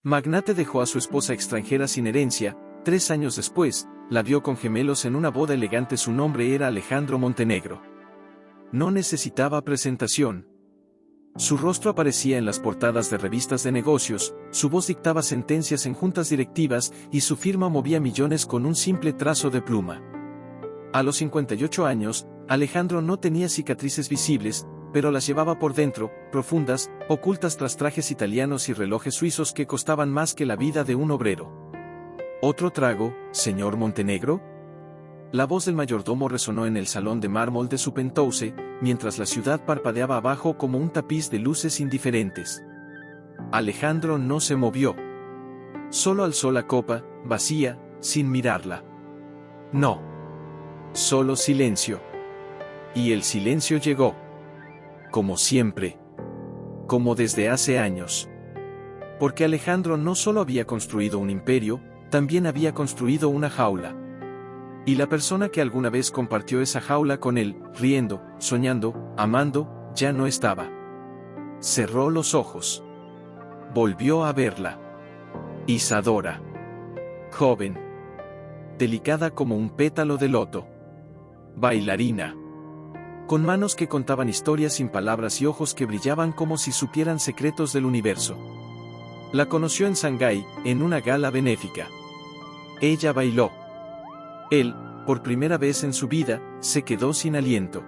Magnate dejó a su esposa extranjera sin herencia. 3 años después, la vio con gemelos en una boda elegante. Su nombre era Alejandro Montenegro. No necesitaba presentación. Su rostro aparecía en las portadas de revistas de negocios, su voz dictaba sentencias en juntas directivas y su firma movía millones con un simple trazo de pluma. A los 58 años, Alejandro no tenía cicatrices visibles, pero las llevaba por dentro, profundas, ocultas tras trajes italianos y relojes suizos que costaban más que la vida de un obrero. ¿Otro trago, señor Montenegro? La voz del mayordomo resonó en el salón de mármol de su penthouse, mientras la ciudad parpadeaba abajo como un tapiz de luces indiferentes. Alejandro no se movió. Solo alzó la copa, vacía, sin mirarla. No. Solo silencio. Y el silencio llegó. Como siempre. Como desde hace años. Porque Alejandro no solo había construido un imperio, también había construido una jaula. Y la persona que alguna vez compartió esa jaula con él, riendo, soñando, amando, ya no estaba. Cerró los ojos. Volvió a verla. Isadora. Joven. Delicada como un pétalo de loto. Bailarina. Con manos que contaban historias sin palabras y ojos que brillaban como si supieran secretos del universo. La conoció en Shanghái, en una gala benéfica. Ella bailó. Él, por primera vez en su vida, se quedó sin aliento.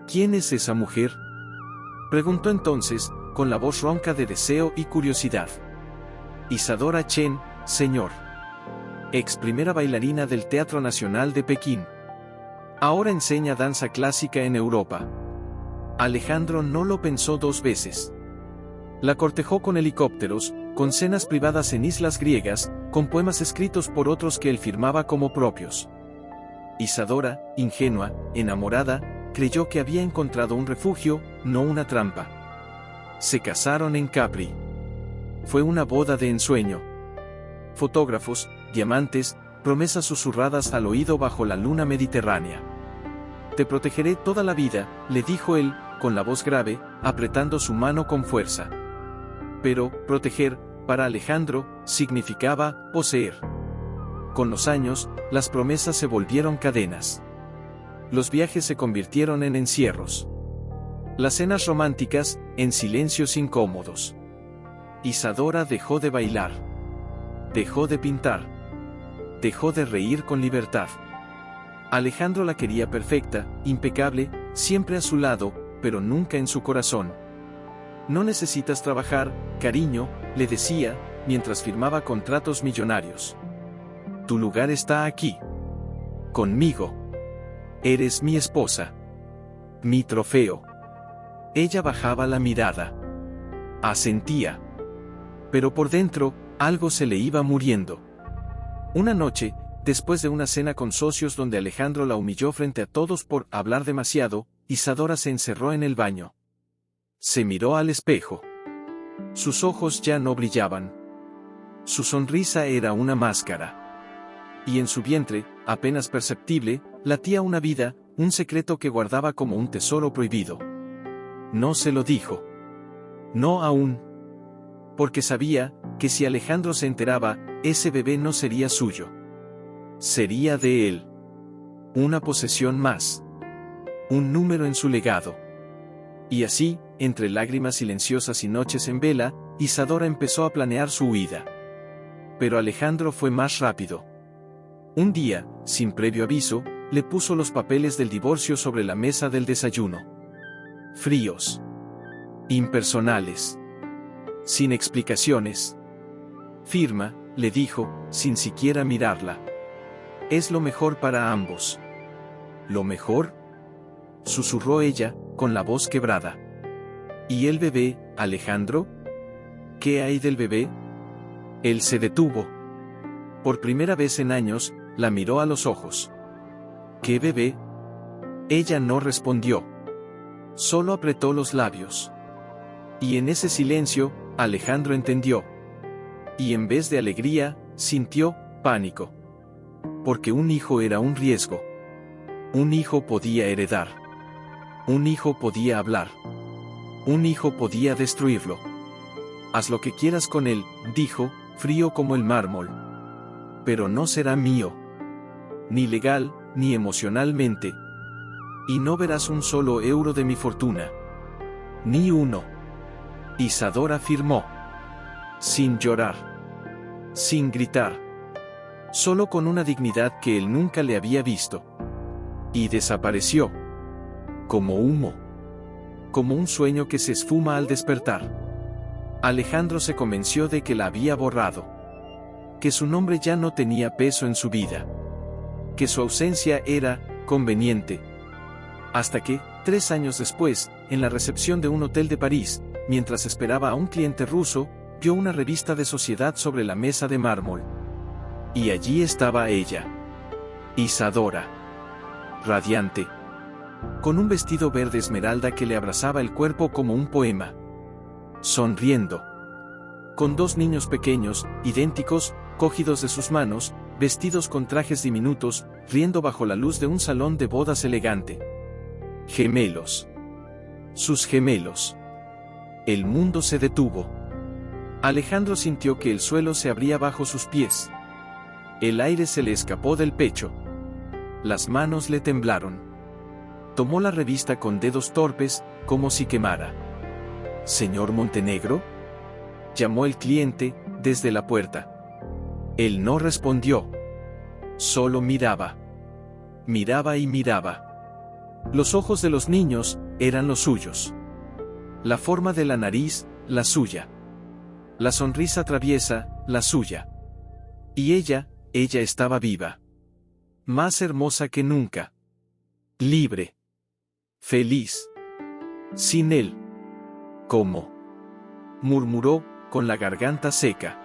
¿Quién es esa mujer?, preguntó entonces, con la voz ronca de deseo y curiosidad. Isadora Chen, señor. Ex primera bailarina del Teatro Nacional de Pekín. Ahora enseña danza clásica en Europa. Alejandro no lo pensó 2 veces. La cortejó con helicópteros, con cenas privadas en islas griegas, con poemas escritos por otros que él firmaba como propios. Isadora, ingenua, enamorada, creyó que había encontrado un refugio, no una trampa. Se casaron en Capri. Fue una boda de ensueño. Fotógrafos, diamantes, promesas susurradas al oído bajo la luna mediterránea. Te protegeré toda la vida, le dijo él, con la voz grave, apretando su mano con fuerza. Pero, proteger, para Alejandro, significaba poseer. Con los años, las promesas se volvieron cadenas. Los viajes se convirtieron en encierros. Las cenas románticas, en silencios incómodos. Isadora dejó de bailar. Dejó de pintar. Dejó de reír con libertad. Alejandro la quería perfecta, impecable, siempre a su lado, pero nunca en su corazón. No necesitas trabajar, cariño, le decía, mientras firmaba contratos millonarios. Tu lugar está aquí. Conmigo. Eres mi esposa. Mi trofeo. Ella bajaba la mirada. Asentía. Pero por dentro, algo se le iba muriendo. Una noche, después de una cena con socios donde Alejandro la humilló frente a todos por hablar demasiado, Isadora se encerró en el baño. Se miró al espejo. Sus ojos ya no brillaban. Su sonrisa era una máscara. Y en su vientre, apenas perceptible, latía una vida, un secreto que guardaba como un tesoro prohibido. No se lo dijo. No aún. Porque sabía que si Alejandro se enteraba, ese bebé no sería suyo. Sería de él. Una posesión más. Un número en su legado. Y así, entre lágrimas silenciosas y noches en vela, Isadora empezó a planear su huida. Pero Alejandro fue más rápido. Un día, sin previo aviso, le puso los papeles del divorcio sobre la mesa del desayuno. Fríos. Impersonales. Sin explicaciones. Firma, le dijo, sin siquiera mirarla. Es lo mejor para ambos. ¿Lo mejor?, susurró ella, con la voz quebrada. ¿Y el bebé, Alejandro? ¿Qué hay del bebé? Él se detuvo. Por primera vez en años, la miró a los ojos. ¿Qué bebé? Ella no respondió. Solo apretó los labios. Y en ese silencio, Alejandro entendió. Y en vez de alegría, sintió pánico. Porque un hijo era un riesgo. Un hijo podía heredar. Un hijo podía hablar. Un hijo podía destruirlo. Haz lo que quieras con él, dijo, frío como el mármol. Pero no será mío. Ni legal, ni emocionalmente. Y no verás un solo euro de mi fortuna. Ni uno. Isadora afirmó. Sin llorar. Sin gritar. Solo con una dignidad que él nunca le había visto. Y desapareció. Como humo. Como un sueño que se esfuma al despertar. Alejandro se convenció de que la había borrado. Que su nombre ya no tenía peso en su vida. Que su ausencia era conveniente. Hasta que, 3 años después, en la recepción de un hotel de París, mientras esperaba a un cliente ruso, vio una revista de sociedad sobre la mesa de mármol. Y allí estaba ella. Isadora. Radiante. Con un vestido verde esmeralda que le abrazaba el cuerpo como un poema. Sonriendo. Con 2 niños pequeños, idénticos, cogidos de sus manos, vestidos con trajes diminutos, riendo bajo la luz de un salón de bodas elegante. Gemelos. Sus gemelos. El mundo se detuvo. Alejandro sintió que el suelo se abría bajo sus pies. El aire se le escapó del pecho. Las manos le temblaron. Tomó la revista con dedos torpes, como si quemara. ¿Señor Montenegro? Llamó el cliente, desde la puerta. Él no respondió. Solo miraba. Miraba y miraba. Los ojos de los niños eran los suyos. La forma de la nariz, la suya. La sonrisa traviesa, la suya. Y ella estaba viva. Más hermosa que nunca. Libre. Feliz. Sin él. ¿Cómo? Murmuró, con la garganta seca.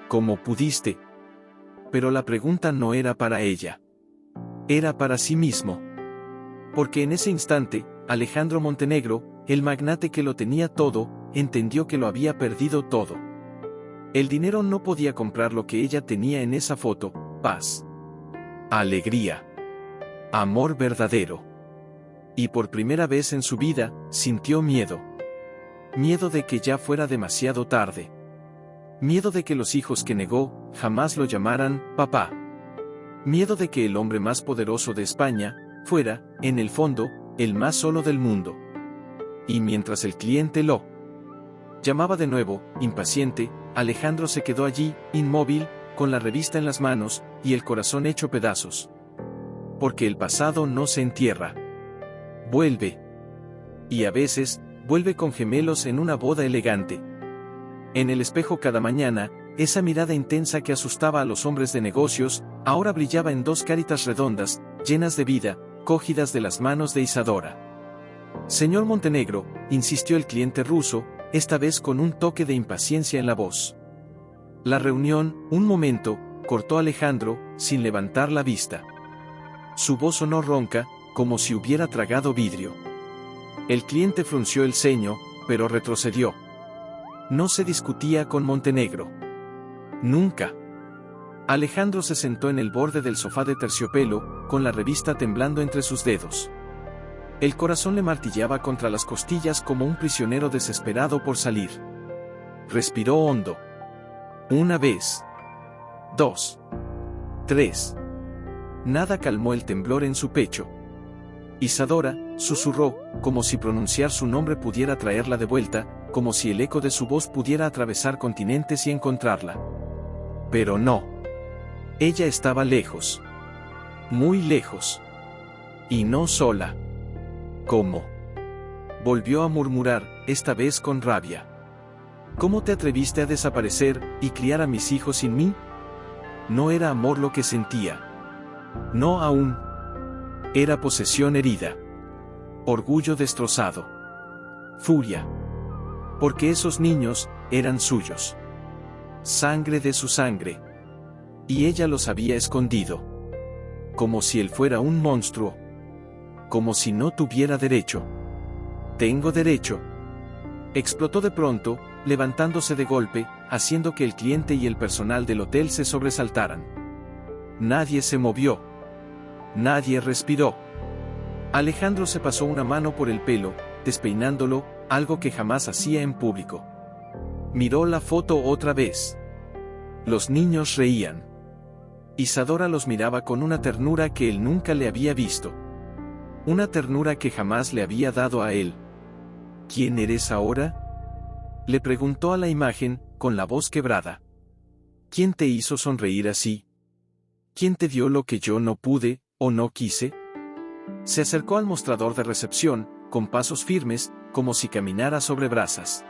¿Cómo pudiste? Pero la pregunta no era para ella. Era para sí mismo. Porque en ese instante, Alejandro Montenegro, el magnate que lo tenía todo, entendió que lo había perdido todo. El dinero no podía comprar lo que ella tenía en esa foto: paz, alegría, amor verdadero. Y por primera vez en su vida, sintió miedo. Miedo de que ya fuera demasiado tarde. Miedo de que los hijos que negó, jamás lo llamaran papá. Miedo de que el hombre más poderoso de España, fuera, en el fondo, el más solo del mundo. Y mientras el cliente lo llamaba de nuevo, impaciente, Alejandro se quedó allí, inmóvil, con la revista en las manos, y el corazón hecho pedazos. Porque el pasado no se entierra. Vuelve. Y a veces, vuelve con gemelos en una boda elegante. En el espejo cada mañana, esa mirada intensa que asustaba a los hombres de negocios, ahora brillaba en 2 caritas redondas, llenas de vida, cogidas de las manos de Isadora. Señor Montenegro, insistió el cliente ruso, esta vez con un toque de impaciencia en la voz. La reunión, un momento, cortó Alejandro, sin levantar la vista. Su voz sonó ronca, como si hubiera tragado vidrio. El cliente frunció el ceño, pero retrocedió. No se discutía con Montenegro. Nunca. Alejandro se sentó en el borde del sofá de terciopelo, con la revista temblando entre sus dedos. El corazón le martillaba contra las costillas como un prisionero desesperado por salir. Respiró hondo. 1 vez. 2. 3. Nada calmó el temblor en su pecho. Isadora, susurró, como si pronunciar su nombre pudiera traerla de vuelta, como si el eco de su voz pudiera atravesar continentes y encontrarla. Pero no. Ella estaba lejos. Muy lejos. Y no sola. ¿Cómo? Volvió a murmurar, esta vez con rabia. ¿Cómo te atreviste a desaparecer y criar a mis hijos sin mí? No era amor lo que sentía. No aún. Era posesión herida. Orgullo destrozado. Furia. Porque esos niños eran suyos. Sangre de su sangre. Y ella los había escondido. Como si él fuera un monstruo. Como si no tuviera derecho. Tengo derecho. Explotó de pronto, levantándose de golpe, haciendo que el cliente y el personal del hotel se sobresaltaran. Nadie se movió. Nadie respiró. Alejandro se pasó una mano por el pelo, despeinándolo, algo que jamás hacía en público. Miró la foto otra vez. Los niños reían. Isadora los miraba con una ternura que él nunca le había visto. Una ternura que jamás le había dado a él. ¿Quién eres ahora?, le preguntó a la imagen, con la voz quebrada. ¿Quién te hizo sonreír así? ¿Quién te dio lo que yo no pude, o no quise? Se acercó al mostrador de recepción, con pasos firmes, como si caminara sobre brasas.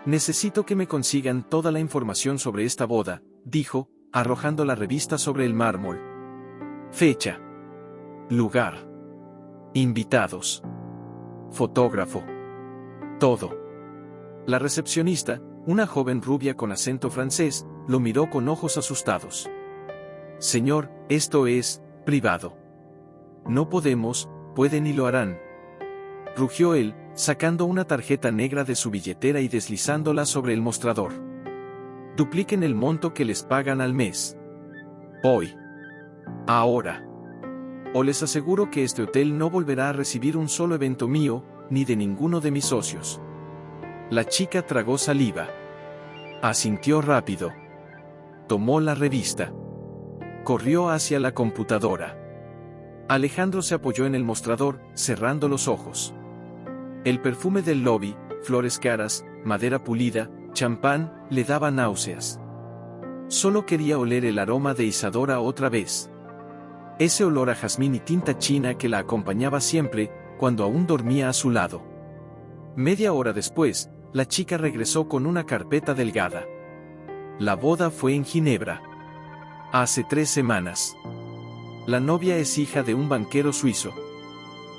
Necesito que me consigan toda la información sobre esta boda, dijo, arrojando la revista sobre el mármol. Fecha. Lugar. Invitados. Fotógrafo. Todo. La recepcionista, una joven rubia con acento francés, lo miró con ojos asustados. Señor, esto es privado. No podemos, pueden y lo harán. Rugió él, sacando una tarjeta negra de su billetera y deslizándola sobre el mostrador. Dupliquen el monto que les pagan al mes. Hoy. Ahora. O les aseguro que este hotel no volverá a recibir un solo evento mío, ni de ninguno de mis socios. La chica tragó saliva. Asintió rápido. Tomó la revista. Corrió hacia la computadora. Alejandro se apoyó en el mostrador, cerrando los ojos. El perfume del lobby, flores caras, madera pulida, champán, le daba náuseas. Solo quería oler el aroma de Isadora otra vez. Ese olor a jazmín y tinta china que la acompañaba siempre, cuando aún dormía a su lado. Media hora después, la chica regresó con una carpeta delgada. La boda fue en Ginebra. Hace 3 semanas. La novia es hija de un banquero suizo.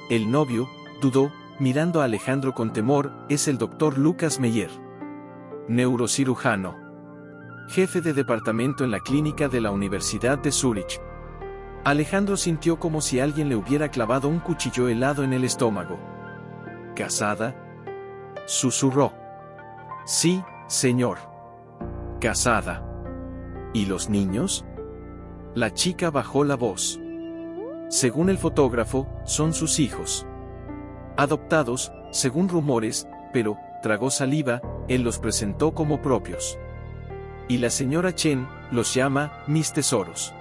El novio, dudó, mirando a Alejandro con temor, es el doctor Lucas Meyer. Neurocirujano. Jefe de departamento en la clínica de la Universidad de Zúrich. Alejandro sintió como si alguien le hubiera clavado un cuchillo helado en el estómago. ¿Casada?, susurró. Sí, señor. Casada. ¿Y los niños? La chica bajó la voz. Según el fotógrafo, son sus hijos. Adoptados, según rumores, pero, tragó saliva, él los presentó como propios. Y la señora Chen los llama mis tesoros.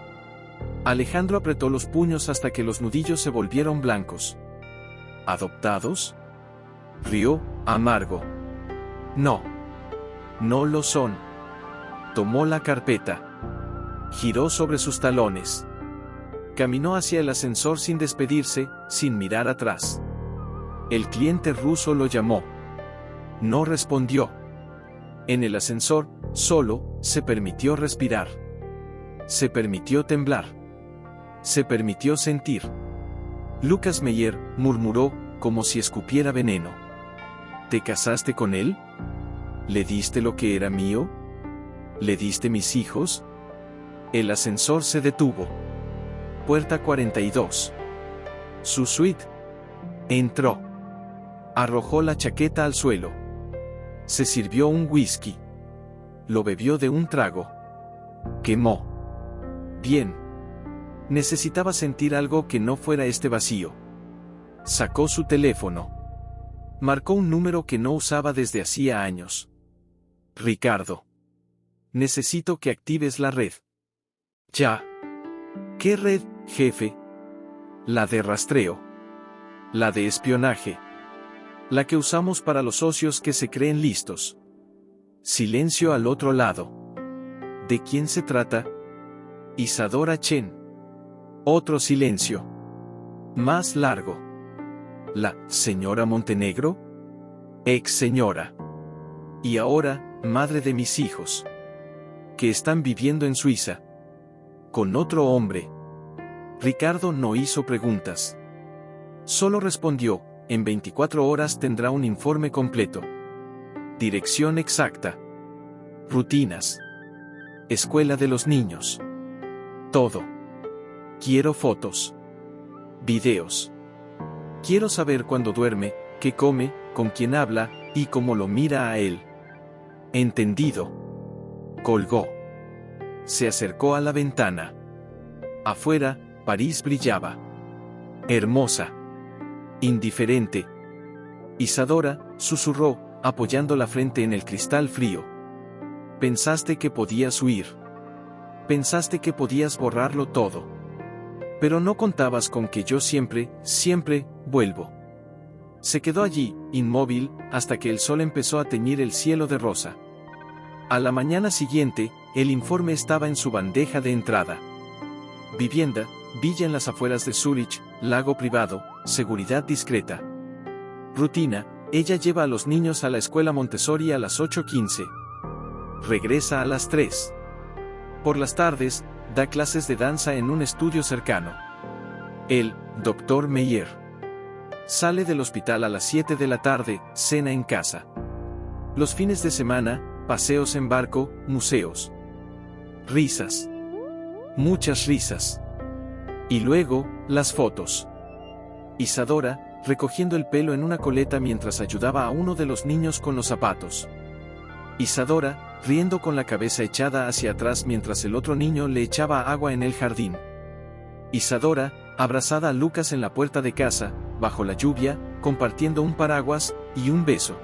Alejandro apretó los puños hasta que los nudillos se volvieron blancos. ¿Adoptados?, rió, amargo. No. No lo son. Tomó la carpeta. Giró sobre sus talones. Caminó hacia el ascensor sin despedirse, sin mirar atrás. El cliente ruso lo llamó. No respondió. En el ascensor, solo, se permitió respirar. Se permitió temblar. Se permitió sentir. Lucas Meyer, murmuró, como si escupiera veneno. ¿Te casaste con él? ¿Le diste lo que era mío? ¿Le diste mis hijos? El ascensor se detuvo. Puerta 42. Su suite. Entró. Arrojó la chaqueta al suelo. Se sirvió un whisky. Lo bebió de un trago. Quemó. Bien. Necesitaba sentir algo que no fuera este vacío. Sacó su teléfono. Marcó un número que no usaba desde hacía años. Ricardo. Necesito que actives la red. Ya. ¿Qué red, jefe? La de rastreo. La de espionaje. La que usamos para los socios que se creen listos. Silencio al otro lado. ¿De quién se trata? Isadora Chen. Otro silencio. Más largo. ¿La señora Montenegro? Ex señora. Y ahora, madre de mis hijos. Que están viviendo en Suiza. Con otro hombre. Ricardo no hizo preguntas. Solo respondió, en 24 horas tendrá un informe completo. Dirección exacta. Rutinas. Escuela de los niños. Todo. Quiero fotos. Videos. Quiero saber cuándo duerme, qué come, con quién habla, y cómo lo mira a él. Entendido. Colgó. Se acercó a la ventana. Afuera, París brillaba. Hermosa. Indiferente. Isadora, susurró, apoyando la frente en el cristal frío. Pensaste que podías huir. Pensaste que podías borrarlo todo. Pero no contabas con que yo siempre, siempre, vuelvo. Se quedó allí, inmóvil, hasta que el sol empezó a teñir el cielo de rosa. A la mañana siguiente, el informe estaba en su bandeja de entrada. Vivienda, villa en las afueras de Zúrich, lago privado, seguridad discreta. Rutina, ella lleva a los niños a la escuela Montessori a las 8:15. Regresa a las 3. Por las tardes, da clases de danza en un estudio cercano. El Dr. Meyer sale del hospital a las 7 de la tarde, cena en casa. Los fines de semana, paseos en barco, museos. Risas. Muchas risas. Y luego, las fotos. Isadora, recogiendo el pelo en una coleta mientras ayudaba a uno de los niños con los zapatos. Isadora, riendo con la cabeza echada hacia atrás mientras el otro niño le echaba agua en el jardín. Isadora, abrazada a Lucas en la puerta de casa, bajo la lluvia, compartiendo un paraguas y un beso.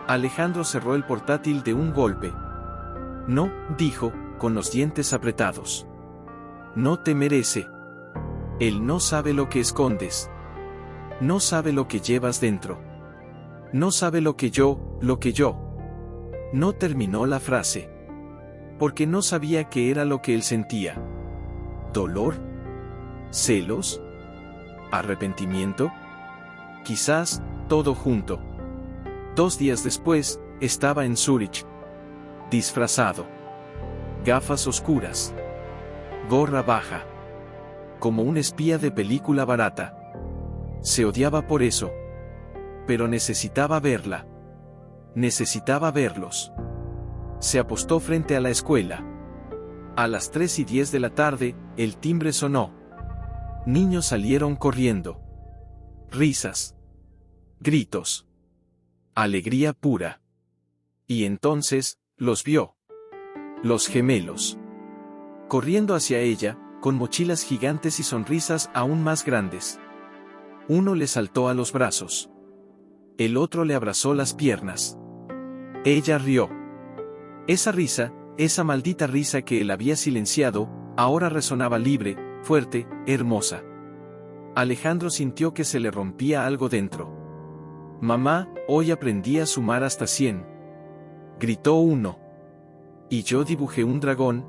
Alejandro cerró el portátil de un golpe. No, dijo, con los dientes apretados. No te merece. Él no sabe lo que escondes. No sabe lo que llevas dentro. No sabe lo que yo. No terminó la frase. Porque no sabía qué era lo que él sentía. ¿Dolor? ¿Celos? ¿Arrepentimiento? Quizás, todo junto. 2 días después, estaba en Zúrich. Disfrazado. Gafas oscuras. Gorra baja. Como un espía de película barata. Se odiaba por eso. Pero necesitaba verla. Necesitaba verlos. Se apostó frente a la escuela. A las 3:10 de la tarde, el timbre sonó. Niños salieron corriendo. Risas. Gritos. Alegría pura. Y entonces, los vio. Los gemelos. Corriendo hacia ella, con mochilas gigantes y sonrisas aún más grandes. Uno le saltó a los brazos. El otro le abrazó las piernas. Ella rió. Esa risa, esa maldita risa que él había silenciado, ahora resonaba libre, fuerte, hermosa. Alejandro sintió que se le rompía algo dentro. Mamá, hoy aprendí a sumar hasta 100. Gritó uno. Y yo dibujé un dragón.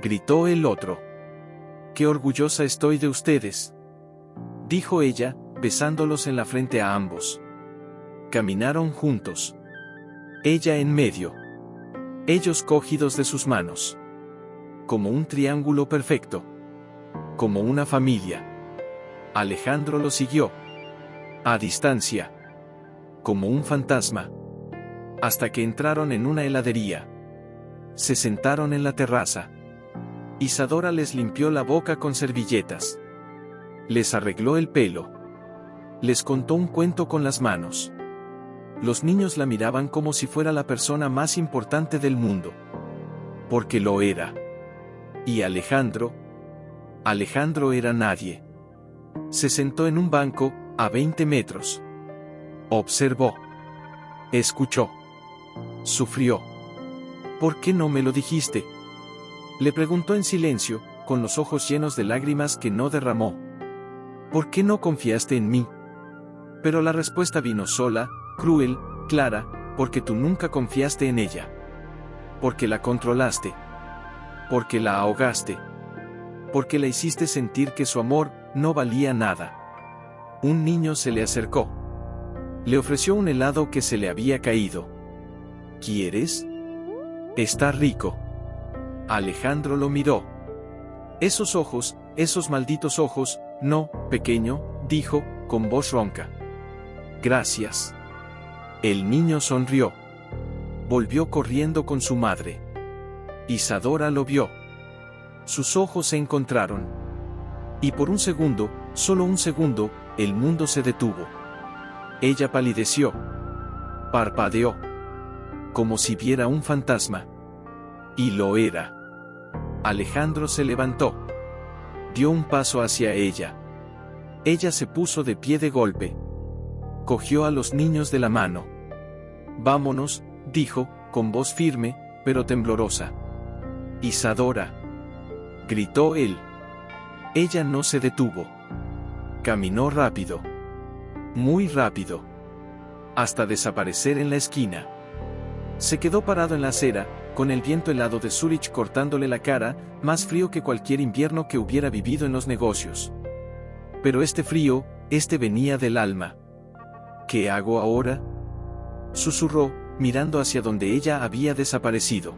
Gritó el otro. Qué orgullosa estoy de ustedes. Dijo ella, besándolos en la frente a ambos. Caminaron juntos. Ella en medio. Ellos cogidos de sus manos. Como un triángulo perfecto. Como una familia. Alejandro lo siguió. A distancia. Como un fantasma. Hasta que entraron en una heladería. Se sentaron en la terraza. Isadora les limpió la boca con servilletas. Les arregló el pelo. Les contó un cuento con las manos. Los niños la miraban como si fuera la persona más importante del mundo. Porque lo era. Y Alejandro era nadie. Se sentó en un banco, a 20 metros. Observó. Escuchó. Sufrió. ¿Por qué no me lo dijiste? Le preguntó en silencio, con los ojos llenos de lágrimas que no derramó. ¿Por qué no confiaste en mí? Pero la respuesta vino sola, cruel, clara, porque tú nunca confiaste en ella. Porque la controlaste. Porque la ahogaste. Porque la hiciste sentir que su amor no valía nada. Un niño se le acercó. Le ofreció un helado que se le había caído. ¿Quieres? Está rico. Alejandro lo miró. Esos ojos, esos malditos ojos, no, pequeño, dijo, con voz ronca. Gracias. El niño sonrió. Volvió corriendo con su madre. Isadora lo vio. Sus ojos se encontraron. Y por un segundo, solo un segundo, el mundo se detuvo. Ella palideció. Parpadeó. Como si viera un fantasma. Y lo era. Alejandro se levantó. Dio un paso hacia ella. Ella se puso de pie de golpe. Cogió a los niños de la mano. Vámonos, dijo, con voz firme, pero temblorosa. Isadora. Gritó él. Ella no se detuvo. Caminó rápido. Muy rápido. Hasta desaparecer en la esquina. Se quedó parado en la acera, con el viento helado de Zúrich cortándole la cara, más frío que cualquier invierno que hubiera vivido en los negocios. Pero este frío, venía del alma. ¿Qué hago ahora?, susurró, mirando hacia donde ella había desaparecido.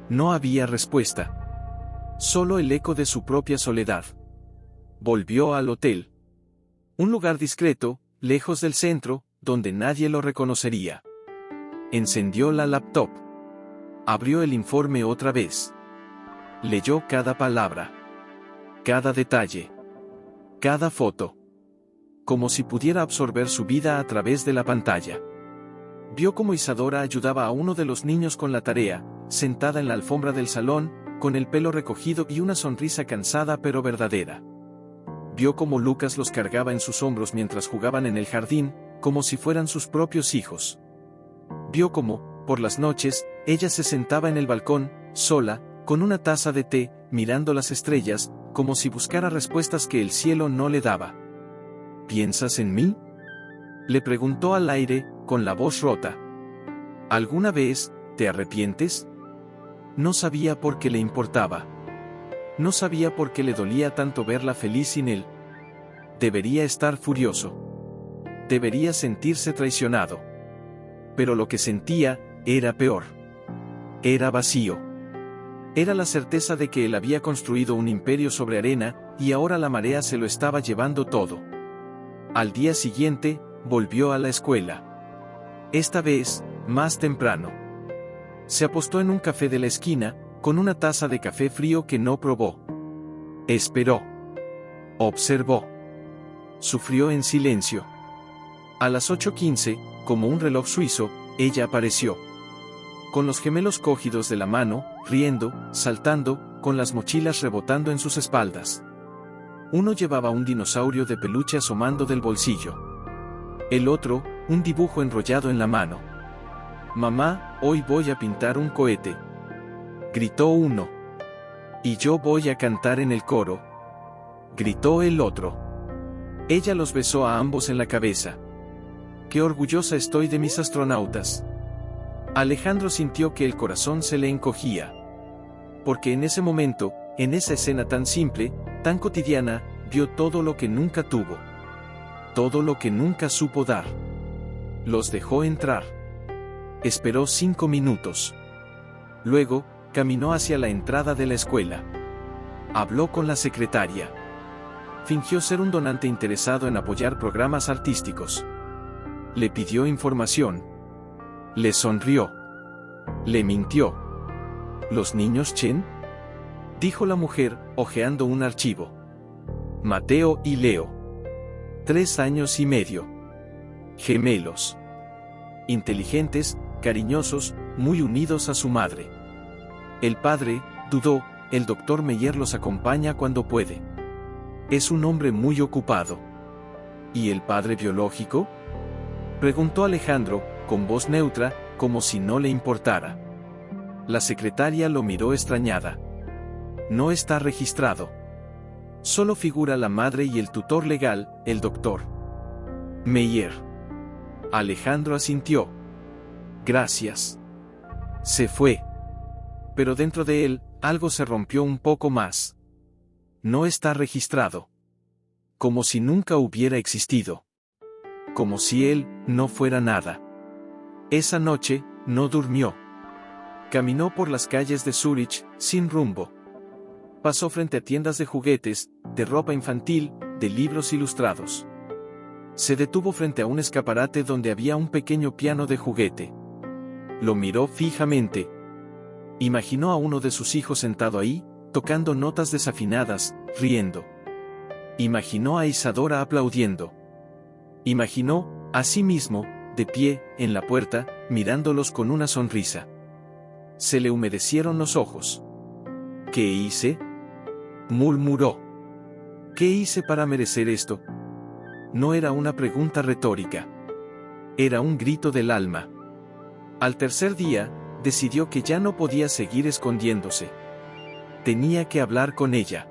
No había respuesta. Solo el eco de su propia soledad. Volvió al hotel. Un lugar discreto, lejos del centro, donde nadie lo reconocería. Encendió la laptop. Abrió el informe otra vez. Leyó cada palabra. Cada detalle. Cada foto. Como si pudiera absorber su vida a través de la pantalla. Vio cómo Isadora ayudaba a uno de los niños con la tarea, sentada en la alfombra del salón, con el pelo recogido y una sonrisa cansada pero verdadera. Vio cómo Lucas los cargaba en sus hombros mientras jugaban en el jardín, como si fueran sus propios hijos. Vio cómo, por las noches, ella se sentaba en el balcón, sola, con una taza de té, mirando las estrellas, como si buscara respuestas que el cielo no le daba. ¿Piensas en mí?, le preguntó al aire, con la voz rota. ¿Alguna vez te arrepientes? No sabía por qué le importaba. No sabía por qué le dolía tanto verla feliz sin él. Debería estar furioso. Debería sentirse traicionado. Pero lo que sentía era peor. Era vacío. Era la certeza de que él había construido un imperio sobre arena, y ahora la marea se lo estaba llevando todo. Al día siguiente, volvió a la escuela. Esta vez, más temprano. Se apostó en un café de la esquina, con una taza de café frío que no probó. Esperó. Observó. Sufrió en silencio. A las 8:15, como un reloj suizo, ella apareció. Con los gemelos cogidos de la mano, riendo, saltando, con las mochilas rebotando en sus espaldas. Uno llevaba un dinosaurio de peluche asomando del bolsillo. El otro, un dibujo enrollado en la mano. «Mamá, hoy voy a pintar un cohete», gritó uno. «Y yo voy a cantar en el coro», gritó el otro. Ella los besó a ambos en la cabeza. «Qué orgullosa estoy de mis astronautas». Alejandro sintió que el corazón se le encogía. Porque en ese momento, en esa escena tan simple, tan cotidiana, vio todo lo que nunca tuvo. Todo lo que nunca supo dar. Los dejó entrar. Esperó 5 minutos. Luego, caminó hacia la entrada de la escuela. Habló con la secretaria. Fingió ser un donante interesado en apoyar programas artísticos. Le pidió información. Le sonrió. Le mintió. ¿Los niños Chen?, dijo la mujer, hojeando un archivo. Mateo y Leo. 3 años y medio. Gemelos. Inteligentes, cariñosos, muy unidos a su madre. El padre, dudó, el doctor Meyer los acompaña cuando puede. Es un hombre muy ocupado. ¿Y el padre biológico?, preguntó Alejandro, con voz neutra, como si no le importara. La secretaria lo miró extrañada. No está registrado. Solo figura la madre y el tutor legal, el doctor Meyer. Alejandro asintió. Gracias. Se fue. Pero dentro de él, algo se rompió un poco más. No está registrado. Como si nunca hubiera existido. Como si él no fuera nada. Esa noche, no durmió. Caminó por las calles de Zúrich, sin rumbo. Pasó frente a tiendas de juguetes, de ropa infantil, de libros ilustrados. Se detuvo frente a un escaparate donde había un pequeño piano de juguete. Lo miró fijamente. Imaginó a uno de sus hijos sentado ahí, tocando notas desafinadas, riendo. Imaginó a Isadora aplaudiendo. Imaginó, a sí mismo, de pie, en la puerta, mirándolos con una sonrisa. Se le humedecieron los ojos. ¿Qué hice?, murmuró. ¿Qué hice para merecer esto? No era una pregunta retórica. Era un grito del alma. Al tercer día, decidió que ya no podía seguir escondiéndose. Tenía que hablar con ella.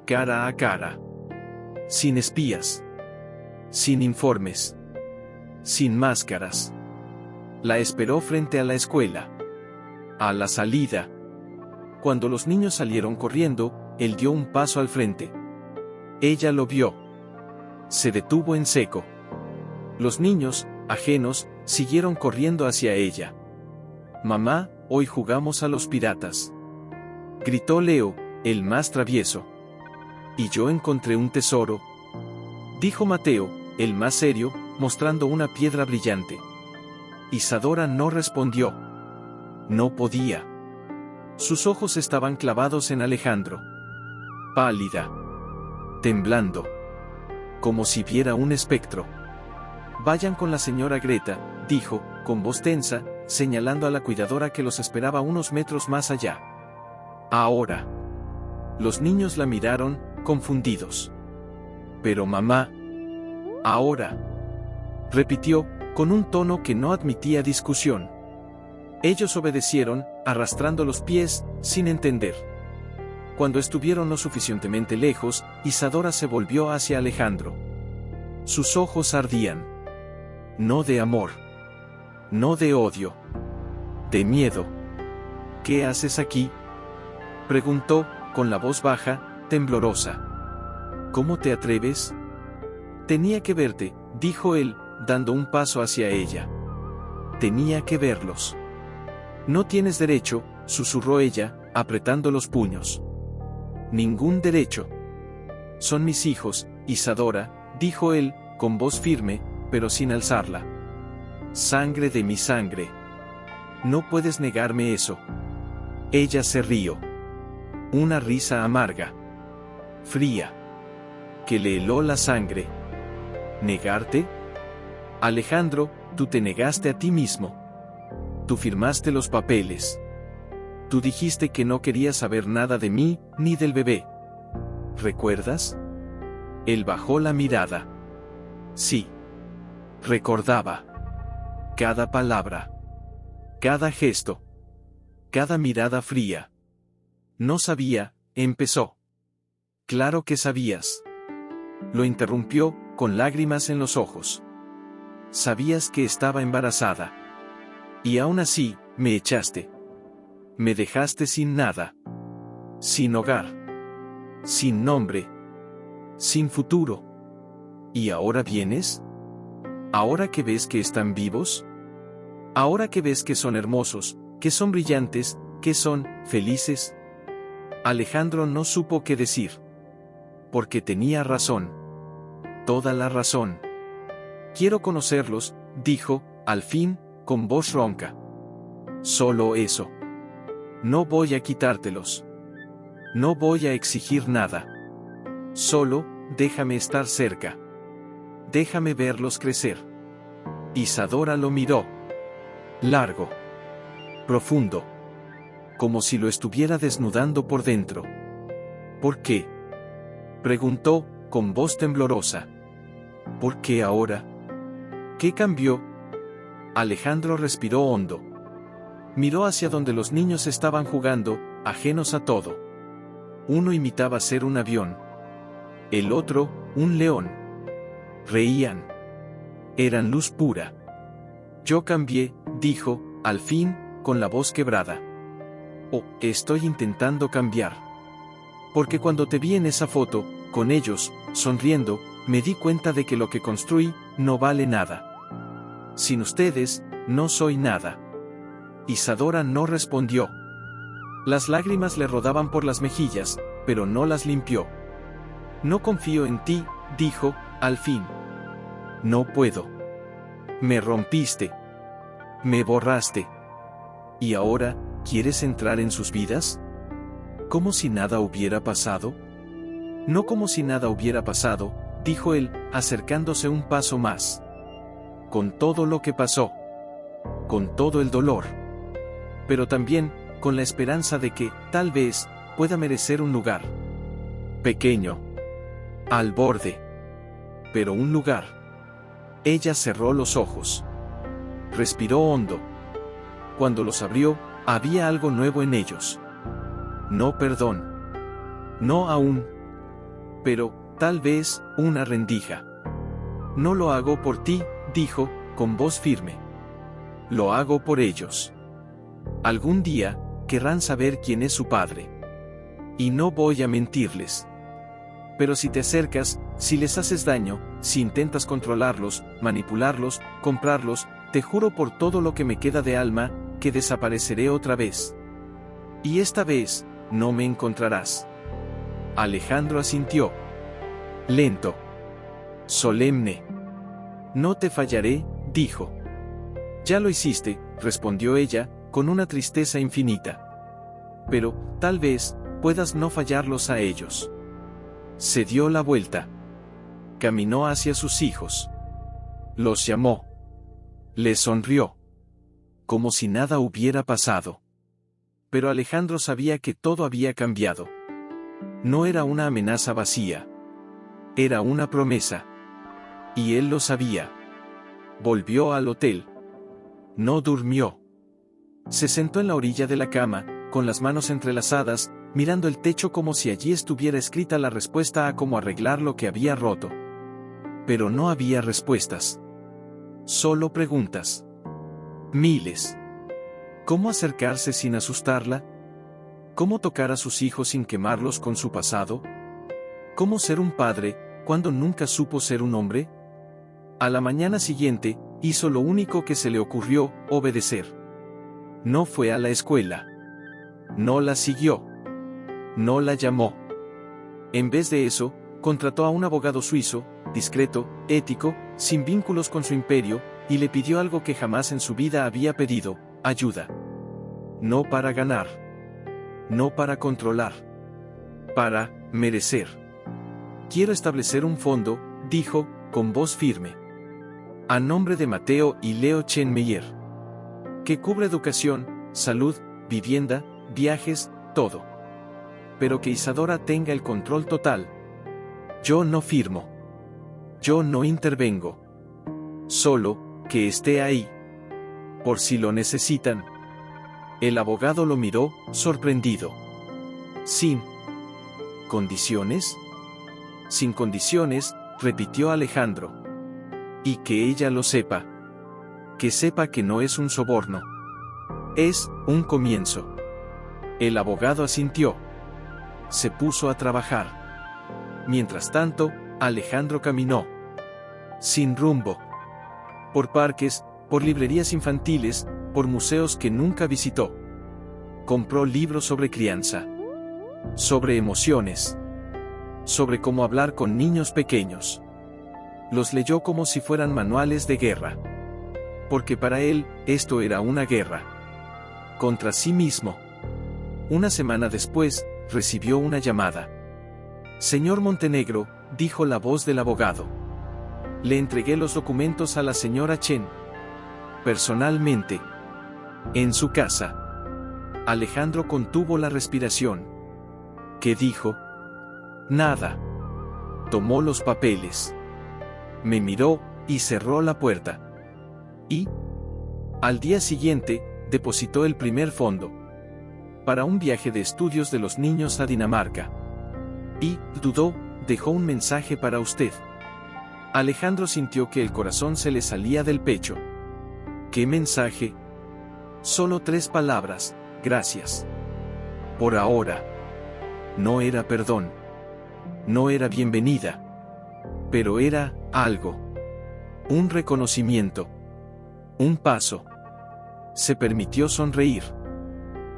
Cara a cara. Sin espías. Sin informes. Sin máscaras. La esperó frente a la escuela. A la salida. Cuando los niños salieron corriendo, él dio un paso al frente. Ella lo vio. Se detuvo en seco. Los niños, ajenos, siguieron corriendo hacia ella. «Mamá, hoy jugamos a los piratas», gritó Leo, el más travieso. «Y yo encontré un tesoro», dijo Mateo, el más serio, mostrando una piedra brillante. Isadora no respondió. No podía. Sus ojos estaban clavados en Alejandro. Pálida. Temblando. Como si viera un espectro. «Vayan con la señora Greta», dijo, con voz tensa, señalando a la cuidadora que los esperaba unos metros más allá. «Ahora». Los niños la miraron, confundidos. «Pero mamá». «Ahora», repitió, con un tono que no admitía discusión. Ellos obedecieron, arrastrando los pies, sin entender. Cuando estuvieron lo suficientemente lejos, Isadora se volvió hacia Alejandro. Sus ojos ardían. No de amor. No de odio. De miedo. «¿Qué haces aquí?», preguntó, con la voz baja, temblorosa. «¿Cómo te atreves?». «Tenía que verte», dijo él, dando un paso hacia ella. «Tenía que verlos». «No tienes derecho», susurró ella, apretando los puños. «Ningún derecho». «Son mis hijos, Isadora», dijo él, con voz firme, pero sin alzarla. «Sangre de mi sangre. No puedes negarme eso». Ella se rió. Una risa amarga. Fría. Que le heló la sangre. «¿Negarte? Alejandro, tú te negaste a ti mismo. Tú firmaste los papeles. Tú dijiste que no querías saber nada de mí, ni del bebé. ¿Recuerdas?». Él bajó la mirada. Sí. Recordaba. Cada palabra. Cada gesto. Cada mirada fría. «No sabía», empezó. «Claro que sabías». Lo interrumpió, con lágrimas en los ojos. «Sabías que estaba embarazada. Y aún así, me echaste. Me dejaste sin nada. Sin hogar. Sin nombre. Sin futuro. ¿Y ahora vienes? ¿Ahora que ves que están vivos? ¿Ahora que ves que son hermosos, que son brillantes, que son felices?». Alejandro no supo qué decir. Porque tenía razón. Toda la razón. «Quiero conocerlos», dijo, al fin, con voz ronca. «Solo eso. No voy a quitártelos. No voy a exigir nada. Solo, déjame estar cerca. Déjame verlos crecer». Isadora lo miró. Largo. Profundo. Como si lo estuviera desnudando por dentro. «¿Por qué?», preguntó, con voz temblorosa. «¿Por qué ahora? ¿Qué cambió?». Alejandro respiró hondo. Miró hacia donde los niños estaban jugando, ajenos a todo. Uno imitaba ser un avión. El otro, un león. Reían. Eran luz pura. «Yo cambié», dijo, al fin, con la voz quebrada. «Oh, estoy intentando cambiar. Porque cuando te vi en esa foto, con ellos, sonriendo, me di cuenta de que lo que construí, no vale nada. Sin ustedes, no soy nada». Isadora no respondió. Las lágrimas le rodaban por las mejillas, pero no las limpió. «No confío en ti», dijo, al fin. «No puedo. Me rompiste. Me borraste. ¿Y ahora, quieres entrar en sus vidas? ¿Como si nada hubiera pasado?». «No como si nada hubiera pasado», dijo él, acercándose un paso más. «Con todo lo que pasó. Con todo el dolor. Pero también, con la esperanza de que, tal vez, pueda merecer un lugar. Pequeño. Al borde. Pero un lugar». Ella cerró los ojos. Respiró hondo. cuando los abrió, había algo nuevo en ellos. No perdón. No aún. Pero, tal vez, una rendija. No lo hago por ti, dijo, con voz firme. Lo hago por ellos. Algún día, querrán saber quién es su padre. Y no voy a mentirles. Pero si te acercas, si les haces daño, si intentas controlarlos, manipularlos, comprarlos, te juro por todo lo que me queda de alma, que desapareceré otra vez. Y esta vez, no me encontrarás. Alejandro asintió. Lento. Solemne. No te fallaré, dijo. Ya lo hiciste, respondió ella, con una tristeza infinita. Pero, tal vez, puedas no fallarlos a ellos. Se dio la vuelta. Caminó hacia sus hijos. Los llamó. Les sonrió. Como si nada hubiera pasado. Pero Alejandro sabía que todo había cambiado. No era una amenaza vacía. Era una promesa. Y él lo sabía. Volvió al hotel. No durmió. Se sentó en la orilla de la cama, con las manos entrelazadas, mirando el techo como si allí estuviera escrita la respuesta a cómo arreglar lo que había roto. Pero no había respuestas. Solo preguntas. Miles. ¿Cómo acercarse sin asustarla? ¿Cómo tocar a sus hijos sin quemarlos con su pasado? ¿Cómo ser un padre, cuando nunca supo ser un hombre? A la mañana siguiente, hizo lo único que se le ocurrió, obedecer. No fue a la escuela. No la siguió. No la llamó. En vez de eso, contrató a un abogado suizo, discreto, ético, sin vínculos con su imperio, y le pidió algo que jamás en su vida había pedido: ayuda. No para ganar. No para controlar. Para merecer. Quiero establecer un fondo, dijo, con voz firme. A nombre de Mateo y Leo Chenmeyer. Que cubra educación, salud, vivienda, viajes, todo. Pero que Isadora tenga el control total. Yo no firmo. Yo no intervengo. Solo, que esté ahí. Por si lo necesitan. El abogado lo miró, sorprendido. ¿Sin condiciones? Sin condiciones, repitió Alejandro. Y que ella lo sepa. Que sepa que no es un soborno. Es un comienzo. El abogado asintió. Se puso a trabajar. Mientras tanto, Alejandro caminó. Sin rumbo. Por parques, por librerías infantiles, por museos que nunca visitó. Compró libros sobre crianza. Sobre emociones. Sobre cómo hablar con niños pequeños. Los leyó como si fueran manuales de guerra. Porque para él, esto era una guerra. Contra sí mismo. Una semana después, recibió una llamada. Señor Montenegro, dijo la voz del abogado. Le entregué los documentos a la señora Chen. Personalmente. En su casa. Alejandro contuvo la respiración. ¿Qué dijo? Nada. Tomó los papeles. Me miró, y cerró la puerta. Y, al día siguiente, depositó el primer fondo. Para un viaje de estudios de los niños a Dinamarca. Y, dudó, dejó un mensaje para usted. Alejandro sintió que el corazón se le salía del pecho. ¿Qué mensaje? Solo 3 palabras: gracias. Por ahora. No era perdón. No era bienvenida. Pero era algo. Un reconocimiento. Un paso. Se permitió sonreír.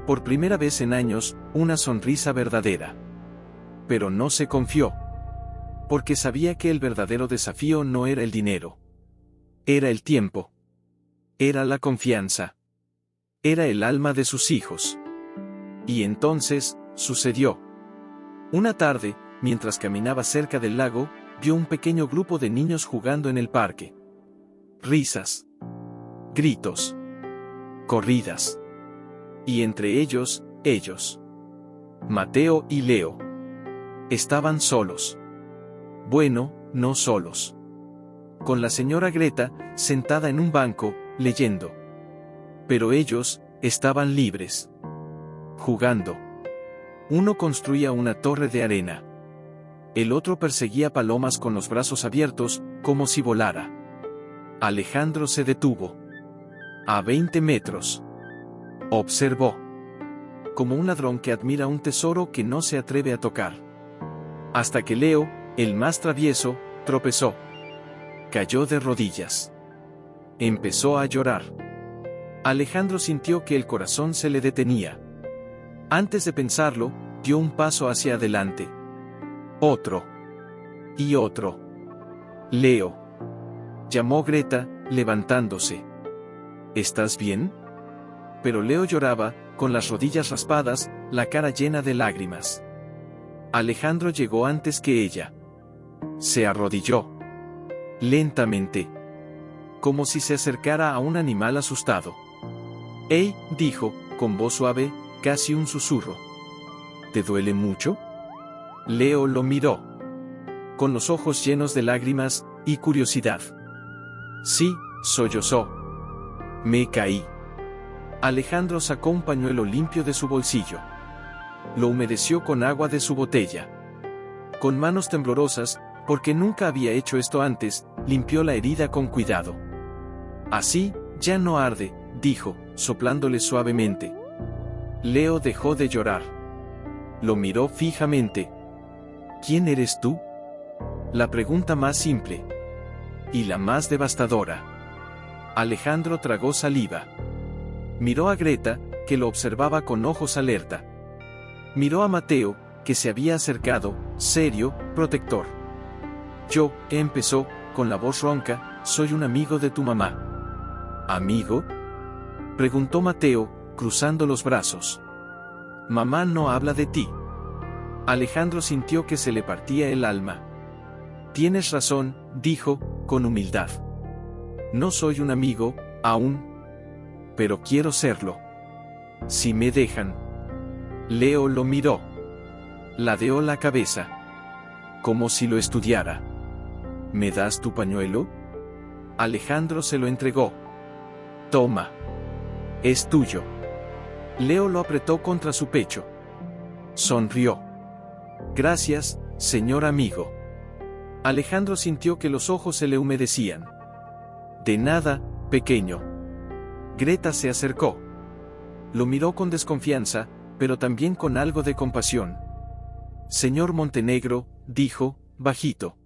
Por primera vez en años, una sonrisa verdadera. Pero no se confió. Porque sabía que el verdadero desafío no era el dinero. Era el tiempo. Era la confianza. Era el alma de sus hijos. Y entonces, sucedió. Una tarde, mientras caminaba cerca del lago, vio un pequeño grupo de niños jugando en el parque. Risas. Gritos. Corridas. Y entre ellos, ellos. Mateo y Leo. Estaban solos. Bueno, no solos. Con la señora Greta, sentada en un banco, leyendo. Pero ellos, estaban libres. Jugando. Uno construía una torre de arena. El otro perseguía palomas con los brazos abiertos, como si volara. Alejandro se detuvo. A 20 metros. Observó. Como un ladrón que admira un tesoro que no se atreve a tocar. Hasta que Leo, el más travieso, tropezó. Cayó de rodillas. Empezó a llorar. Alejandro sintió que el corazón se le detenía. Antes de pensarlo, dio un paso hacia adelante. Otro. Y otro. Leo. Llamó Greta, levantándose. ¿Estás bien? Pero Leo lloraba, con las rodillas raspadas, la cara llena de lágrimas. Alejandro llegó antes que ella. Se arrodilló. Lentamente. Como si se acercara a un animal asustado. «Hey», dijo, con voz suave, casi un susurro. «¿Te duele mucho?» Leo lo miró. Con los ojos llenos de lágrimas y curiosidad. «Sí», sollozó. «Me caí». Alejandro sacó un pañuelo limpio de su bolsillo. Lo humedeció con agua de su botella. Con manos temblorosas, porque nunca había hecho esto antes, limpió la herida con cuidado. «Así, ya no arde», dijo, soplándole suavemente. Leo dejó de llorar. Lo miró fijamente. «¿Quién eres tú?». La pregunta más simple. Y la más devastadora. Alejandro tragó saliva. Miró a Greta, que lo observaba con ojos alerta. Miró a Mateo, que se había acercado, serio, protector. «Yo», empezó, con la voz ronca, «soy un amigo de tu mamá». «¿Amigo?», preguntó Mateo, cruzando los brazos. «Mamá no habla de ti». Alejandro sintió que se le partía el alma. «Tienes razón», dijo, con humildad. «No soy un amigo, aún. Pero quiero serlo. Si me dejan». Leo lo miró. Ladeó la cabeza. Como si lo estudiara. «¿Me das tu pañuelo?». Alejandro se lo entregó. «Toma. Es tuyo». Leo lo apretó contra su pecho. Sonrió. «Gracias, señor amigo». Alejandro sintió que los ojos se le humedecían. «De nada, pequeño». Greta se acercó. Lo miró con desconfianza, pero también con algo de compasión. «Señor Montenegro», dijo, bajito.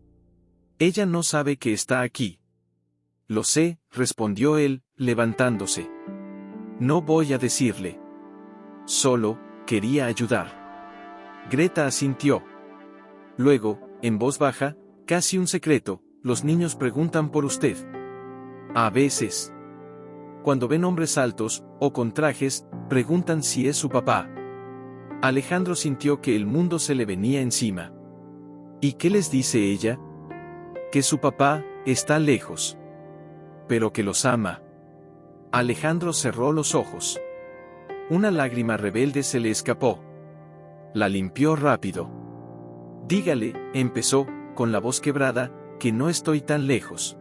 «Ella no sabe que está aquí». «Lo sé», respondió él, levantándose. «No voy a decirle. Solo, quería ayudar». Greta asintió. Luego, en voz baja, casi un secreto, «Los niños preguntan por usted». «A veces. Cuando ven hombres altos, o con trajes, preguntan si es su papá». Alejandro sintió que el mundo se le venía encima. ¿Y qué les dice ella? Que su papá está lejos. Pero que los ama. Alejandro cerró los ojos. Una lágrima rebelde se le escapó. La limpió rápido. «Dígale», empezó, con la voz quebrada, «que no estoy tan lejos.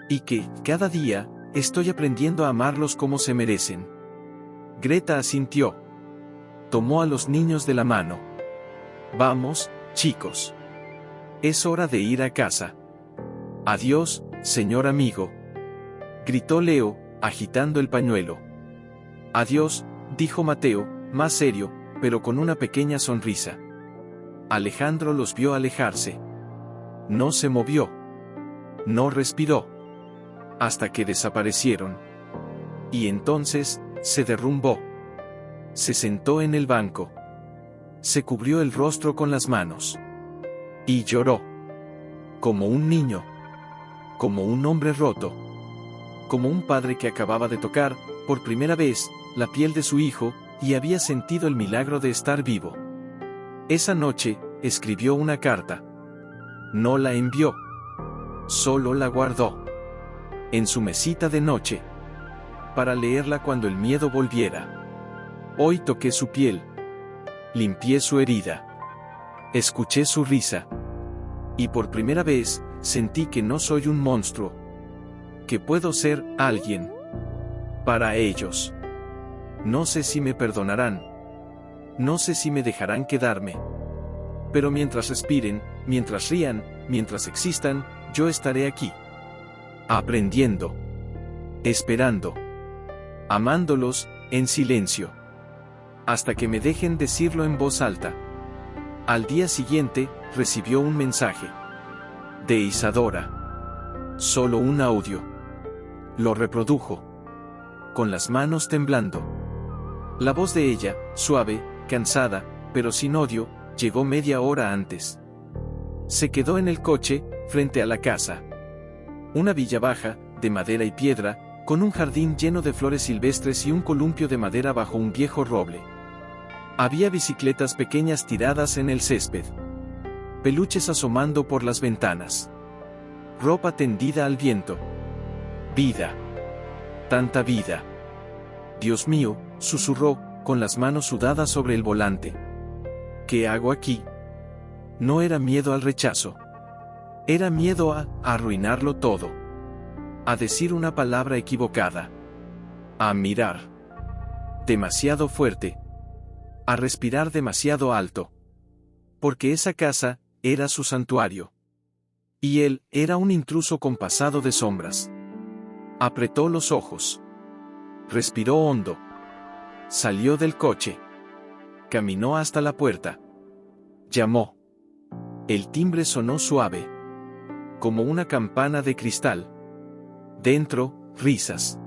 Y que, cada día, estoy aprendiendo a amarlos como se merecen». Greta asintió. Tomó a los niños de la mano. «Vamos, chicos. Es hora de ir a casa». «Adiós, señor amigo», gritó Leo, agitando el pañuelo. «Adiós», dijo Mateo, más serio, pero con una pequeña sonrisa. Alejandro los vio alejarse. No se movió. No respiró. Hasta que desaparecieron. Y entonces, se derrumbó. Se sentó en el banco. Se cubrió el rostro con las manos. Y lloró. Como un niño. Como un hombre roto. Como un padre que acababa de tocar, por primera vez, la piel de su hijo, y había sentido el milagro de estar vivo. Esa noche, escribió una carta. No la envió. Solo la guardó. En su mesita de noche. Para leerla cuando el miedo volviera. Hoy toqué su piel. Limpié su herida. Escuché su risa. Y por primera vez, sentí que no soy un monstruo. Que puedo ser alguien. Para ellos. No sé si me perdonarán. No sé si me dejarán quedarme. Pero mientras respiren, mientras rían, mientras existan, yo estaré aquí. Aprendiendo. Esperando. Amándolos, en silencio. Hasta que me dejen decirlo en voz alta. Al día siguiente, recibió un mensaje. De Isadora. Solo un audio. Lo reprodujo. Con las manos temblando. La voz de ella, suave, cansada, pero sin odio, llegó media hora antes. Se quedó en el coche, frente a la casa. Una villa baja, de madera y piedra, con un jardín lleno de flores silvestres y un columpio de madera bajo un viejo roble. Había bicicletas pequeñas tiradas en el césped. Peluches asomando por las ventanas. Ropa tendida al viento. Vida. Tanta vida. Dios mío, susurró, con las manos sudadas sobre el volante. ¿Qué hago aquí? No era miedo al rechazo. Era miedo a arruinarlo todo. A decir una palabra equivocada. A mirar demasiado fuerte. A respirar demasiado alto. Porque esa casa era su santuario. Y él era un intruso con pasado de sombras. Apretó los ojos. Respiró hondo. Salió del coche. Caminó hasta la puerta. Llamó. El timbre sonó suave. Como una campana de cristal. Dentro, risas.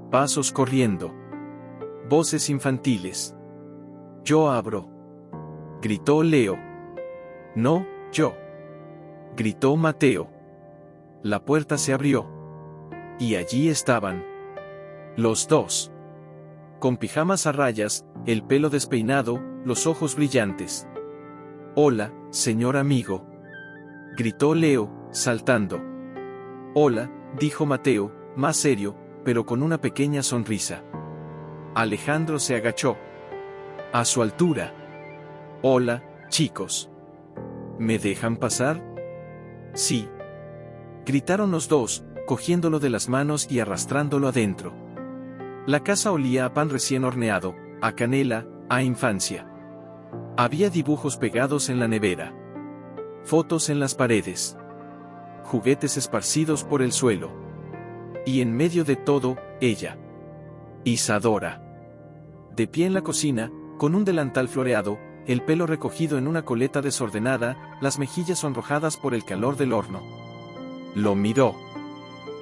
Pasos corriendo. Voces infantiles. Yo abro. Gritó Leo. No, yo. Gritó Mateo. La puerta se abrió. Y allí estaban. Los dos. Con pijamas a rayas, el pelo despeinado, los ojos brillantes. Hola, señor amigo. Gritó Leo, saltando. Hola, dijo Mateo, más serio, pero con una pequeña sonrisa. Alejandro se agachó. A su altura. Hola, chicos. ¿Me dejan pasar? Sí. Gritaron los dos, cogiéndolo de las manos y arrastrándolo adentro. La casa olía a pan recién horneado, a canela, a infancia. Había dibujos pegados en la nevera. Fotos en las paredes. Juguetes esparcidos por el suelo. Y en medio de todo, ella. Isadora. De pie en la cocina, con un delantal floreado, el pelo recogido en una coleta desordenada, las mejillas sonrojadas por el calor del horno. Lo miró.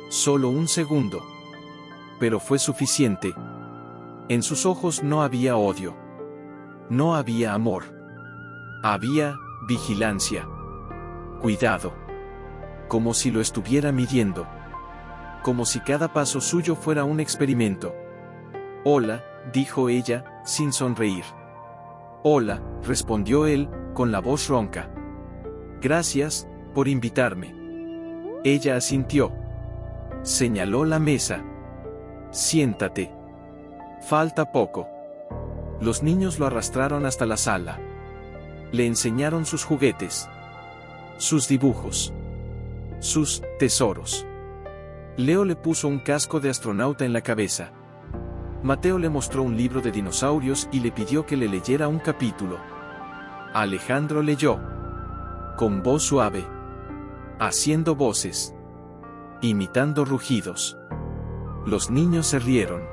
Solo un segundo. Pero fue suficiente. En sus ojos no había odio. No había amor. Había vigilancia. Cuidado. Como si lo estuviera midiendo. Como si cada paso suyo fuera un experimento. Hola, dijo ella, sin sonreír. Hola, respondió él, con la voz ronca. Gracias, por invitarme. Ella asintió. Señaló la mesa. Siéntate. Falta poco. Los niños lo arrastraron hasta la sala. Le enseñaron sus juguetes. Sus dibujos. Sus tesoros. Leo le puso un casco de astronauta en la cabeza. Mateo le mostró un libro de dinosaurios y le pidió que le leyera un capítulo. Alejandro leyó. Con voz suave. Haciendo voces. Imitando rugidos. Los niños se rieron.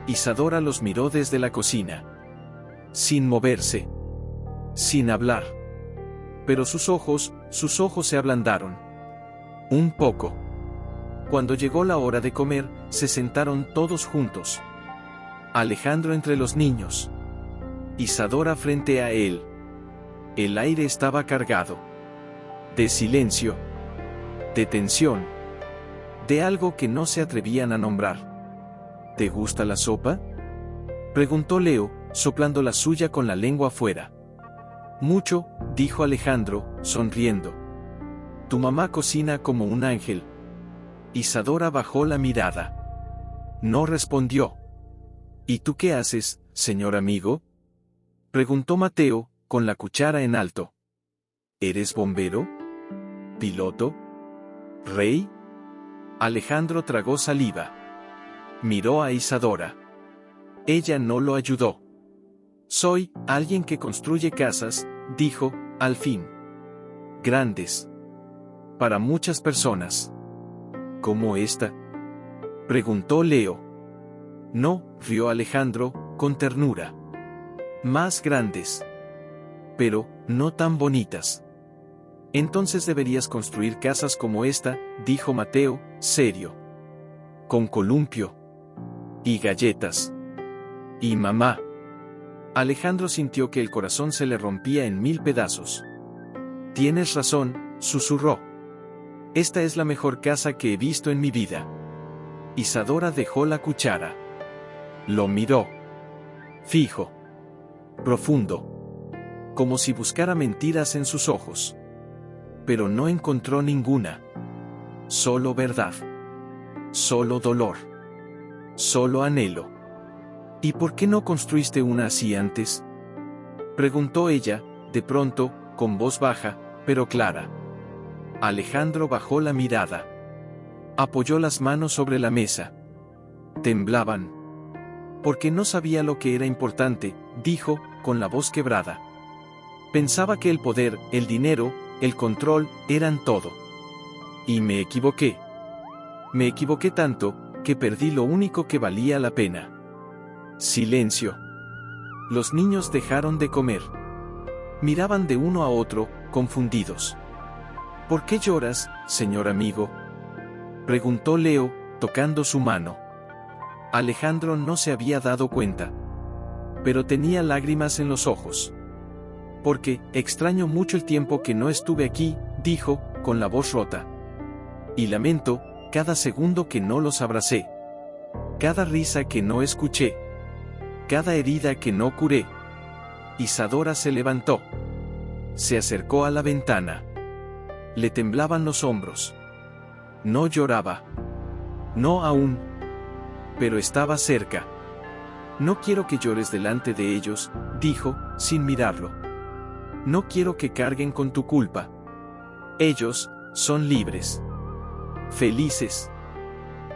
Isadora los miró desde la cocina. Sin moverse. Sin hablar. Pero sus ojos se ablandaron. Un poco. Cuando llegó la hora de comer, se sentaron todos juntos. Alejandro entre los niños. Isadora frente a él. El aire estaba cargado. De silencio. De tensión. De algo que no se atrevían a nombrar. ¿Te gusta la sopa? Preguntó Leo, soplando la suya con la lengua afuera. Mucho, dijo Alejandro, sonriendo. Tu mamá cocina como un ángel. Isadora bajó la mirada. No respondió. ¿Y tú qué haces, señor amigo? Preguntó Mateo, con la cuchara en alto. ¿Eres bombero? ¿Piloto? ¿Rey? Alejandro tragó saliva. Miró a Isadora. Ella no lo ayudó. Soy alguien que construye casas, dijo, al fin. Grandes. Para muchas personas. ¿Como esta? Preguntó Leo. No, rió Alejandro, con ternura. Más grandes. Pero, no tan bonitas. Entonces deberías construir casas como esta, dijo Mateo, serio. Con columpio. Y galletas. Y mamá. Alejandro sintió que el corazón se le rompía en 1000 pedazos. Tienes razón, susurró. Esta es la mejor casa que he visto en mi vida. Isadora dejó la cuchara. Lo miró. Fijo. Profundo. Como si buscara mentiras en sus ojos. Pero no encontró ninguna. Solo verdad. Solo dolor. Solo anhelo. ¿Y por qué no construiste una así antes? Preguntó ella, de pronto, con voz baja, pero clara. Alejandro bajó la mirada. Apoyó las manos sobre la mesa. Temblaban. Porque no sabía lo que era importante, dijo, con la voz quebrada. Pensaba que el poder, el dinero, el control, eran todo. Y me equivoqué. Me equivoqué tanto, que perdí lo único que valía la pena. Silencio. Los niños dejaron de comer. Miraban de uno a otro, confundidos. ¿Por qué lloras, señor amigo? Preguntó Leo, tocando su mano. Alejandro no se había dado cuenta. Pero tenía lágrimas en los ojos. Porque, extraño mucho el tiempo que no estuve aquí, dijo, con la voz rota. Y lamento, cada segundo que no los abracé. Cada risa que no escuché. Cada herida que no curé. Isadora se levantó. Se acercó a la ventana. Le temblaban los hombros. No lloraba. No aún. Pero estaba cerca. No quiero que llores delante de ellos, dijo, sin mirarlo. No quiero que carguen con tu culpa. Ellos son libres. Felices.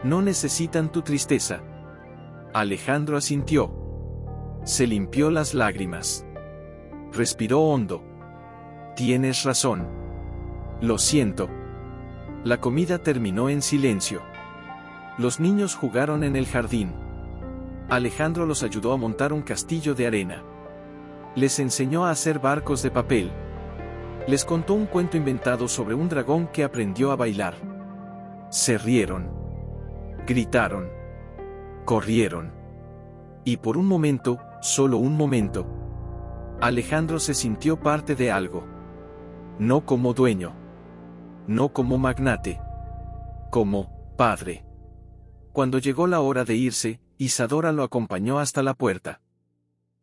No necesitan tu tristeza. Alejandro asintió. Se limpió las lágrimas. Respiró hondo. Tienes razón. Lo siento. La comida terminó en silencio. Los niños jugaron en el jardín. Alejandro los ayudó a montar un castillo de arena. Les enseñó a hacer barcos de papel. Les contó un cuento inventado sobre un dragón que aprendió a bailar. Se rieron. Gritaron. Corrieron. Y por un momento, solo un momento, Alejandro se sintió parte de algo. No como dueño. No como magnate. Como padre. Cuando llegó la hora de irse, Isadora lo acompañó hasta la puerta.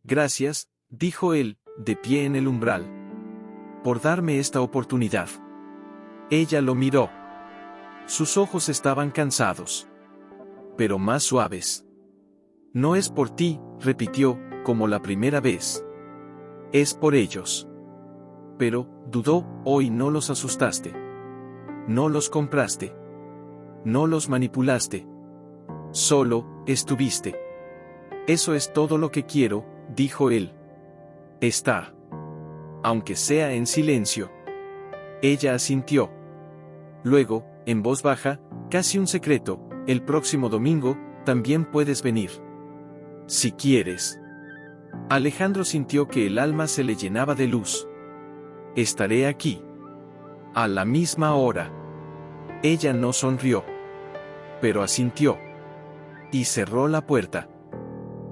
Gracias, dijo él, de pie en el umbral. Por darme esta oportunidad. Ella lo miró. Sus ojos estaban cansados. Pero más suaves. No es por ti, repitió, como la primera vez. Es por ellos. Pero, dudó, hoy no los asustaste. No los compraste. No los manipulaste. Solo, estuviste. Eso es todo lo que quiero, dijo él. Estar. Aunque sea en silencio. Ella asintió. Luego, en voz baja, casi un secreto, el próximo domingo, también puedes venir. Si quieres. Alejandro sintió que el alma se le llenaba de luz. Estaré aquí. A la misma hora. Ella no sonrió. Pero asintió. Y cerró la puerta.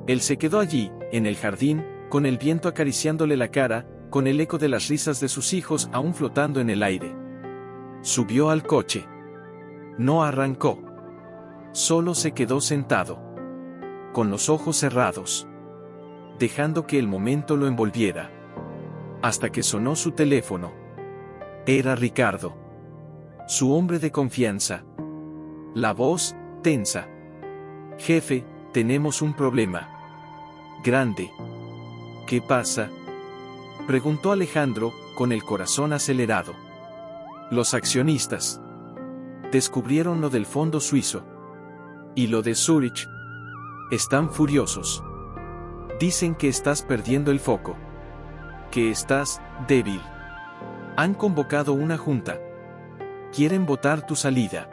Él se quedó allí, en el jardín, con el viento acariciándole la cara, con el eco de las risas de sus hijos aún flotando en el aire. Subió al coche. No arrancó. Solo se quedó sentado. Con los ojos cerrados. Dejando que el momento lo envolviera. Hasta que sonó su teléfono. Era Ricardo. Su hombre de confianza. La voz, tensa. Jefe, tenemos un problema. Grande. ¿Qué pasa? Preguntó Alejandro, con el corazón acelerado. Los accionistas descubrieron lo del fondo suizo. Y lo de Zurich. Están furiosos. Dicen que estás perdiendo el foco. Que estás débil. Han convocado una junta. Quieren votar tu salida.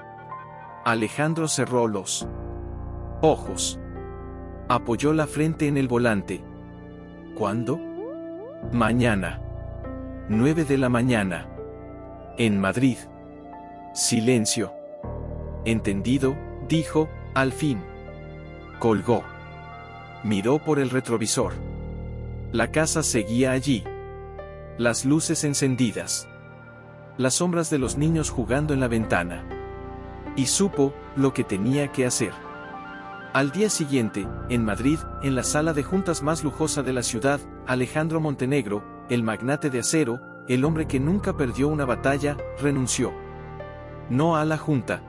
Alejandro cerró los ojos. Apoyó la frente en el volante. ¿Cuándo? Mañana. 9 de la mañana. En Madrid. Silencio. Entendido, dijo, al fin. Colgó. Miró por el retrovisor. La casa seguía allí. Las luces encendidas. Las sombras de los niños jugando en la ventana. Y supo lo que tenía que hacer. Al día siguiente, en Madrid, en la sala de juntas más lujosa de la ciudad, Alejandro Montenegro, el magnate de acero, el hombre que nunca perdió una batalla, renunció. No a la junta.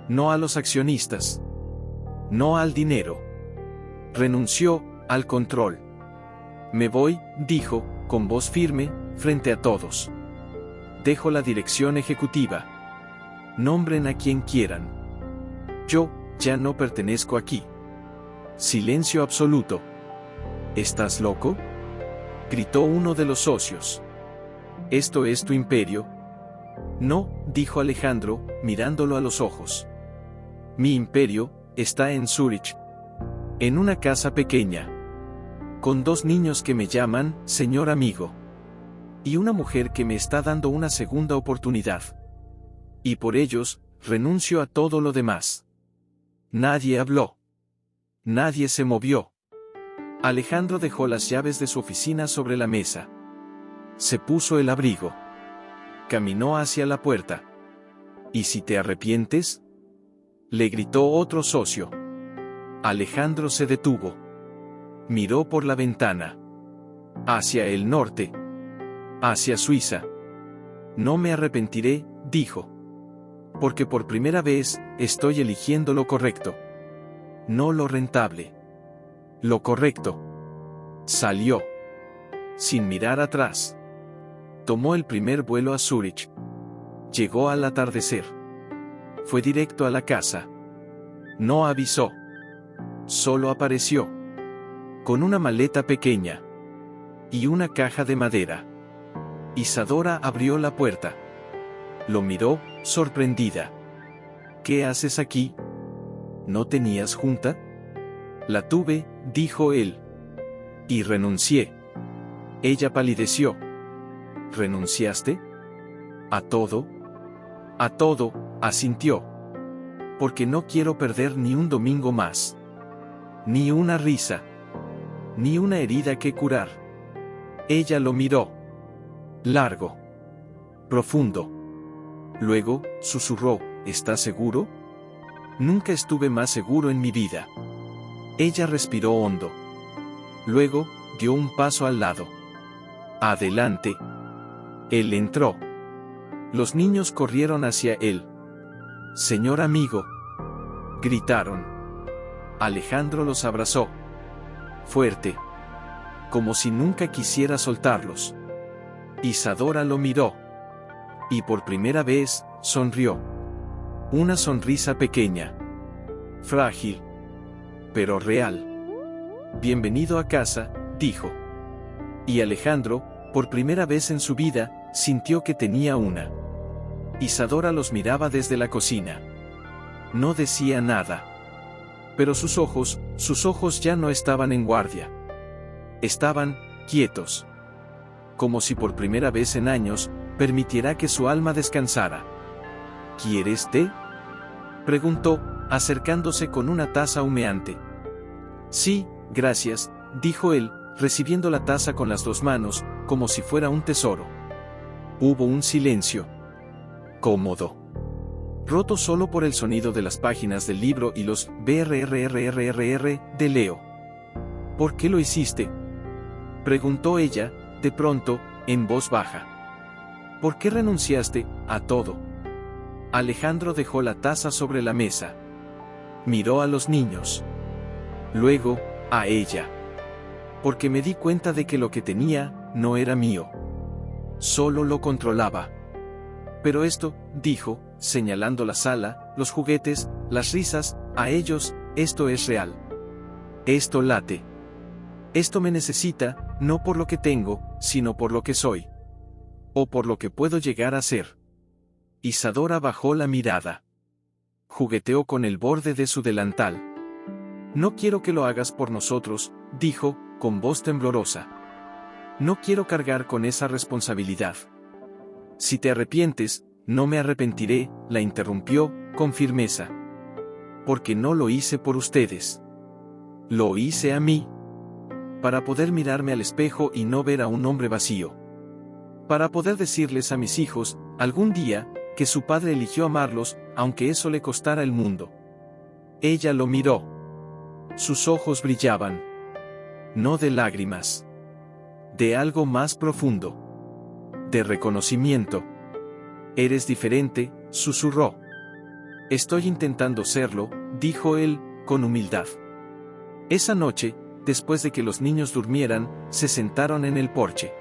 No a los accionistas. No al dinero. Renunció al control. Me voy, dijo, con voz firme, frente a todos. Dejo la dirección ejecutiva. Nombren a quien quieran. Yo, ya no pertenezco aquí. Silencio absoluto. ¿Estás loco?, gritó uno de los socios. ¿Esto es tu imperio? No, dijo Alejandro, mirándolo a los ojos. Mi imperio está en Zúrich. En una casa pequeña. Con 2 niños que me llaman, señor amigo. Y una mujer que me está dando una segunda oportunidad. Y por ellos, renuncio a todo lo demás. Nadie habló. Nadie se movió. Alejandro dejó las llaves de su oficina sobre la mesa. Se puso el abrigo. Caminó hacia la puerta. ¿Y si te arrepientes?, le gritó otro socio. Alejandro se detuvo. Miró por la ventana. Hacia el norte. Hacia Suiza. No me arrepentiré, dijo. Porque por primera vez, estoy eligiendo lo correcto. No lo rentable. Lo correcto. Salió. Sin mirar atrás. Tomó el primer vuelo a Zúrich. Llegó al atardecer. Fue directo a la casa. No avisó. Solo apareció. Con una maleta pequeña. Y una caja de madera. Isadora abrió la puerta. Lo miró, sorprendida. ¿Qué haces aquí? ¿No tenías junta? La tuve, dijo él. Y renuncié. Ella palideció. ¿Renunciaste? ¿A todo? A todo, asintió. Porque no quiero perder ni un domingo más. Ni una risa. Ni una herida que curar. Ella lo miró. Largo. Profundo. Luego, susurró, ¿estás seguro? Nunca estuve más seguro en mi vida. Ella respiró hondo. Luego, dio un paso al lado. Adelante. Él entró. Los niños corrieron hacia él. Señor amigo. Gritaron. Alejandro los abrazó. Fuerte. Como si nunca quisiera soltarlos. Isadora lo miró. Y por primera vez, sonrió. Una sonrisa pequeña. Frágil. Pero real. Bienvenido a casa, dijo. Y Alejandro, por primera vez en su vida, sintió que tenía una. Isadora los miraba desde la cocina. No decía nada. Pero sus ojos ya no estaban en guardia. Estaban quietos. Como si por primera vez en años, permitiera que su alma descansara. ¿Quieres té?, preguntó, acercándose con una taza humeante. Sí, gracias, dijo él, recibiendo la taza con las 2 manos, como si fuera un tesoro. Hubo un silencio. Cómodo. Roto solo por el sonido de las páginas del libro y los brrrrrrr de Leo. ¿Por qué lo hiciste?, preguntó ella, de pronto, en voz baja. ¿Por qué renunciaste a todo? Alejandro dejó la taza sobre la mesa. Miró a los niños. Luego, a ella. Porque me di cuenta de que lo que tenía, no era mío. Solo lo controlaba. Pero esto, dijo, señalando la sala, los juguetes, las risas, a ellos, esto es real. Esto late. Esto me necesita, no por lo que tengo, sino por lo que soy. O por lo que puedo llegar a ser. Isadora bajó la mirada. Jugueteó con el borde de su delantal. No quiero que lo hagas por nosotros, dijo, con voz temblorosa. No quiero cargar con esa responsabilidad. Si te arrepientes, no me arrepentiré, la interrumpió, con firmeza. Porque no lo hice por ustedes. Lo hice a mí. Para poder mirarme al espejo y no ver a un hombre vacío. Para poder decirles a mis hijos, algún día, que su padre eligió amarlos, aunque eso le costara el mundo. Ella lo miró. Sus ojos brillaban. No de lágrimas. De algo más profundo. De reconocimiento. Eres diferente, susurró. Estoy intentando serlo, dijo él, con humildad. Esa noche, después de que los niños durmieran, se sentaron en el porche.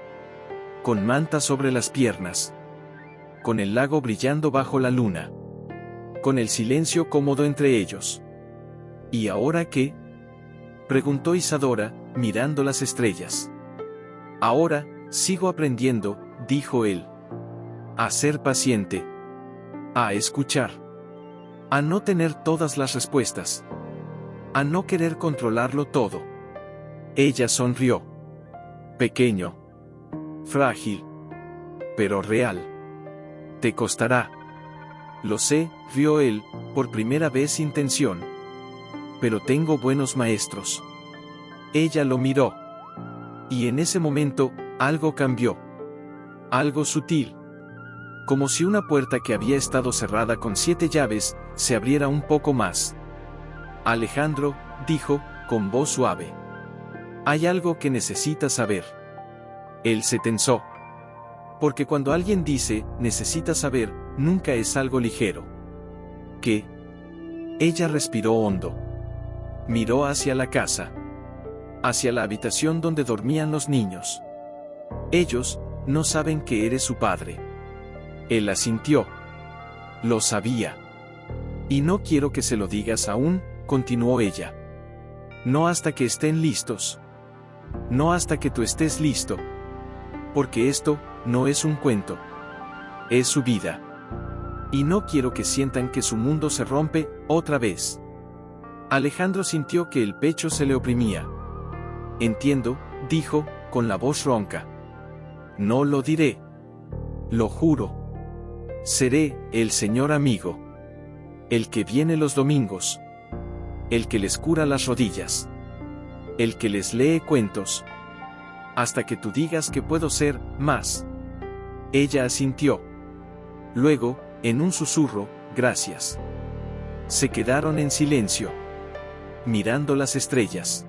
Con mantas sobre las piernas. Con el lago brillando bajo la luna. Con el silencio cómodo entre ellos. ¿Y ahora qué? Preguntó Isadora, mirando las estrellas. Ahora, sigo aprendiendo, dijo él. A ser paciente. A escuchar. A no tener todas las respuestas. A no querer controlarlo todo. Ella sonrió. Pequeño. Frágil. Pero real. Te costará. Lo sé, rió él, por primera vez sin tensión. Pero tengo buenos maestros. Ella lo miró. Y en ese momento, algo cambió. Algo sutil. Como si una puerta que había estado cerrada con 7 llaves, se abriera un poco más. Alejandro, dijo, con voz suave. Hay algo que necesitas saber. Él se tensó. Porque cuando alguien dice, necesitas saber, nunca es algo ligero. ¿Qué? Ella respiró hondo. Miró hacia la casa. Hacia la habitación donde dormían los niños. Ellos, no saben que eres su padre. Él asintió. Lo sabía. Y no quiero que se lo digas aún, continuó ella. No hasta que estén listos. No hasta que tú estés listo. Porque esto, no es un cuento. Es su vida. Y no quiero que sientan que su mundo se rompe, otra vez. Alejandro sintió que el pecho se le oprimía. Entiendo, dijo, con la voz ronca. No lo diré. Lo juro. Seré el señor amigo. El que viene los domingos. El que les cura las rodillas. El que les lee cuentos. Hasta que tú digas que puedo ser más. Ella asintió. Luego, en un susurro, gracias. Se quedaron en silencio. Mirando las estrellas.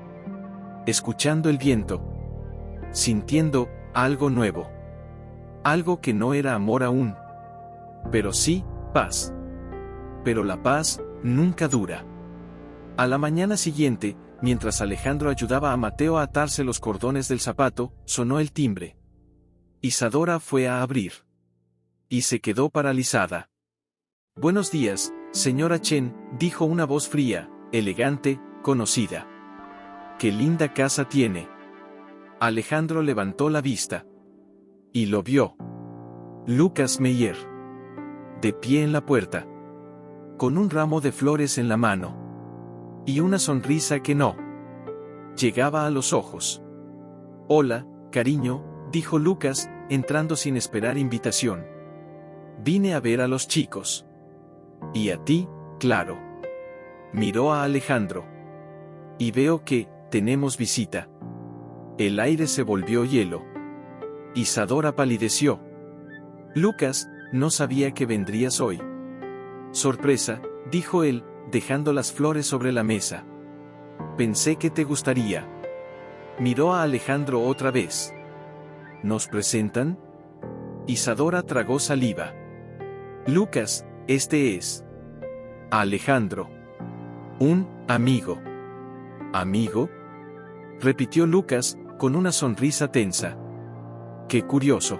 Escuchando el viento. Sintiendo algo nuevo. Algo que no era amor aún. Pero sí, paz. Pero la paz nunca dura. A la mañana siguiente, mientras Alejandro ayudaba a Mateo a atarse los cordones del zapato, sonó el timbre. Isadora fue a abrir. Y se quedó paralizada. Buenos días, señora Chen, dijo una voz fría, elegante, conocida. ¡Qué linda casa tiene! Alejandro levantó la vista. Y lo vio. Lucas Meyer. De pie en la puerta. Con un ramo de flores en la mano. Y una sonrisa que no llegaba a los ojos. Hola, cariño, dijo Lucas, entrando sin esperar invitación. Vine a ver a los chicos. Y a ti, claro. Miró a Alejandro. Y veo que, tenemos visita. El aire se volvió hielo. Isadora palideció. Lucas, no sabía que vendrías hoy. Sorpresa, dijo él, dejando las flores sobre la mesa. Pensé que te gustaría. Miró a Alejandro otra vez. ¿Nos presentan? Isadora tragó saliva. Lucas, este es Alejandro. Un amigo. ¿Amigo? Repitió Lucas, con una sonrisa tensa. Qué curioso.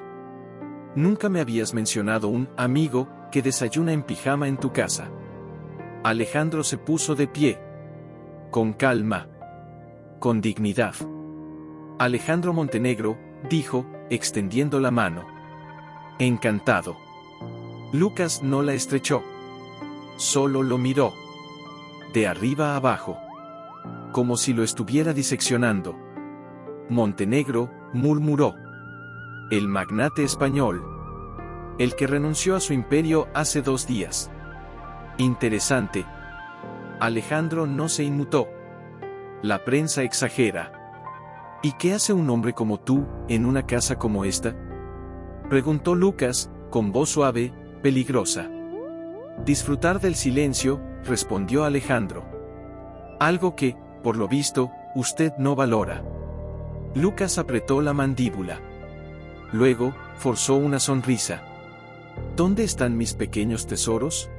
Nunca me habías mencionado un amigo que desayuna en pijama en tu casa. Alejandro se puso de pie. Con calma. Con dignidad. Alejandro Montenegro, dijo, extendiendo la mano. Encantado. Lucas no la estrechó. Solo lo miró. De arriba a abajo. Como si lo estuviera diseccionando. Montenegro, murmuró. El magnate español. El que renunció a su imperio hace 2 días. Interesante. Alejandro no se inmutó. La prensa exagera. ¿Y qué hace un hombre como tú, en una casa como esta? Preguntó Lucas, con voz suave, peligrosa. Disfrutar del silencio, respondió Alejandro. Algo que, por lo visto, usted no valora. Lucas apretó la mandíbula. Luego, forzó una sonrisa. ¿Dónde están mis pequeños tesoros?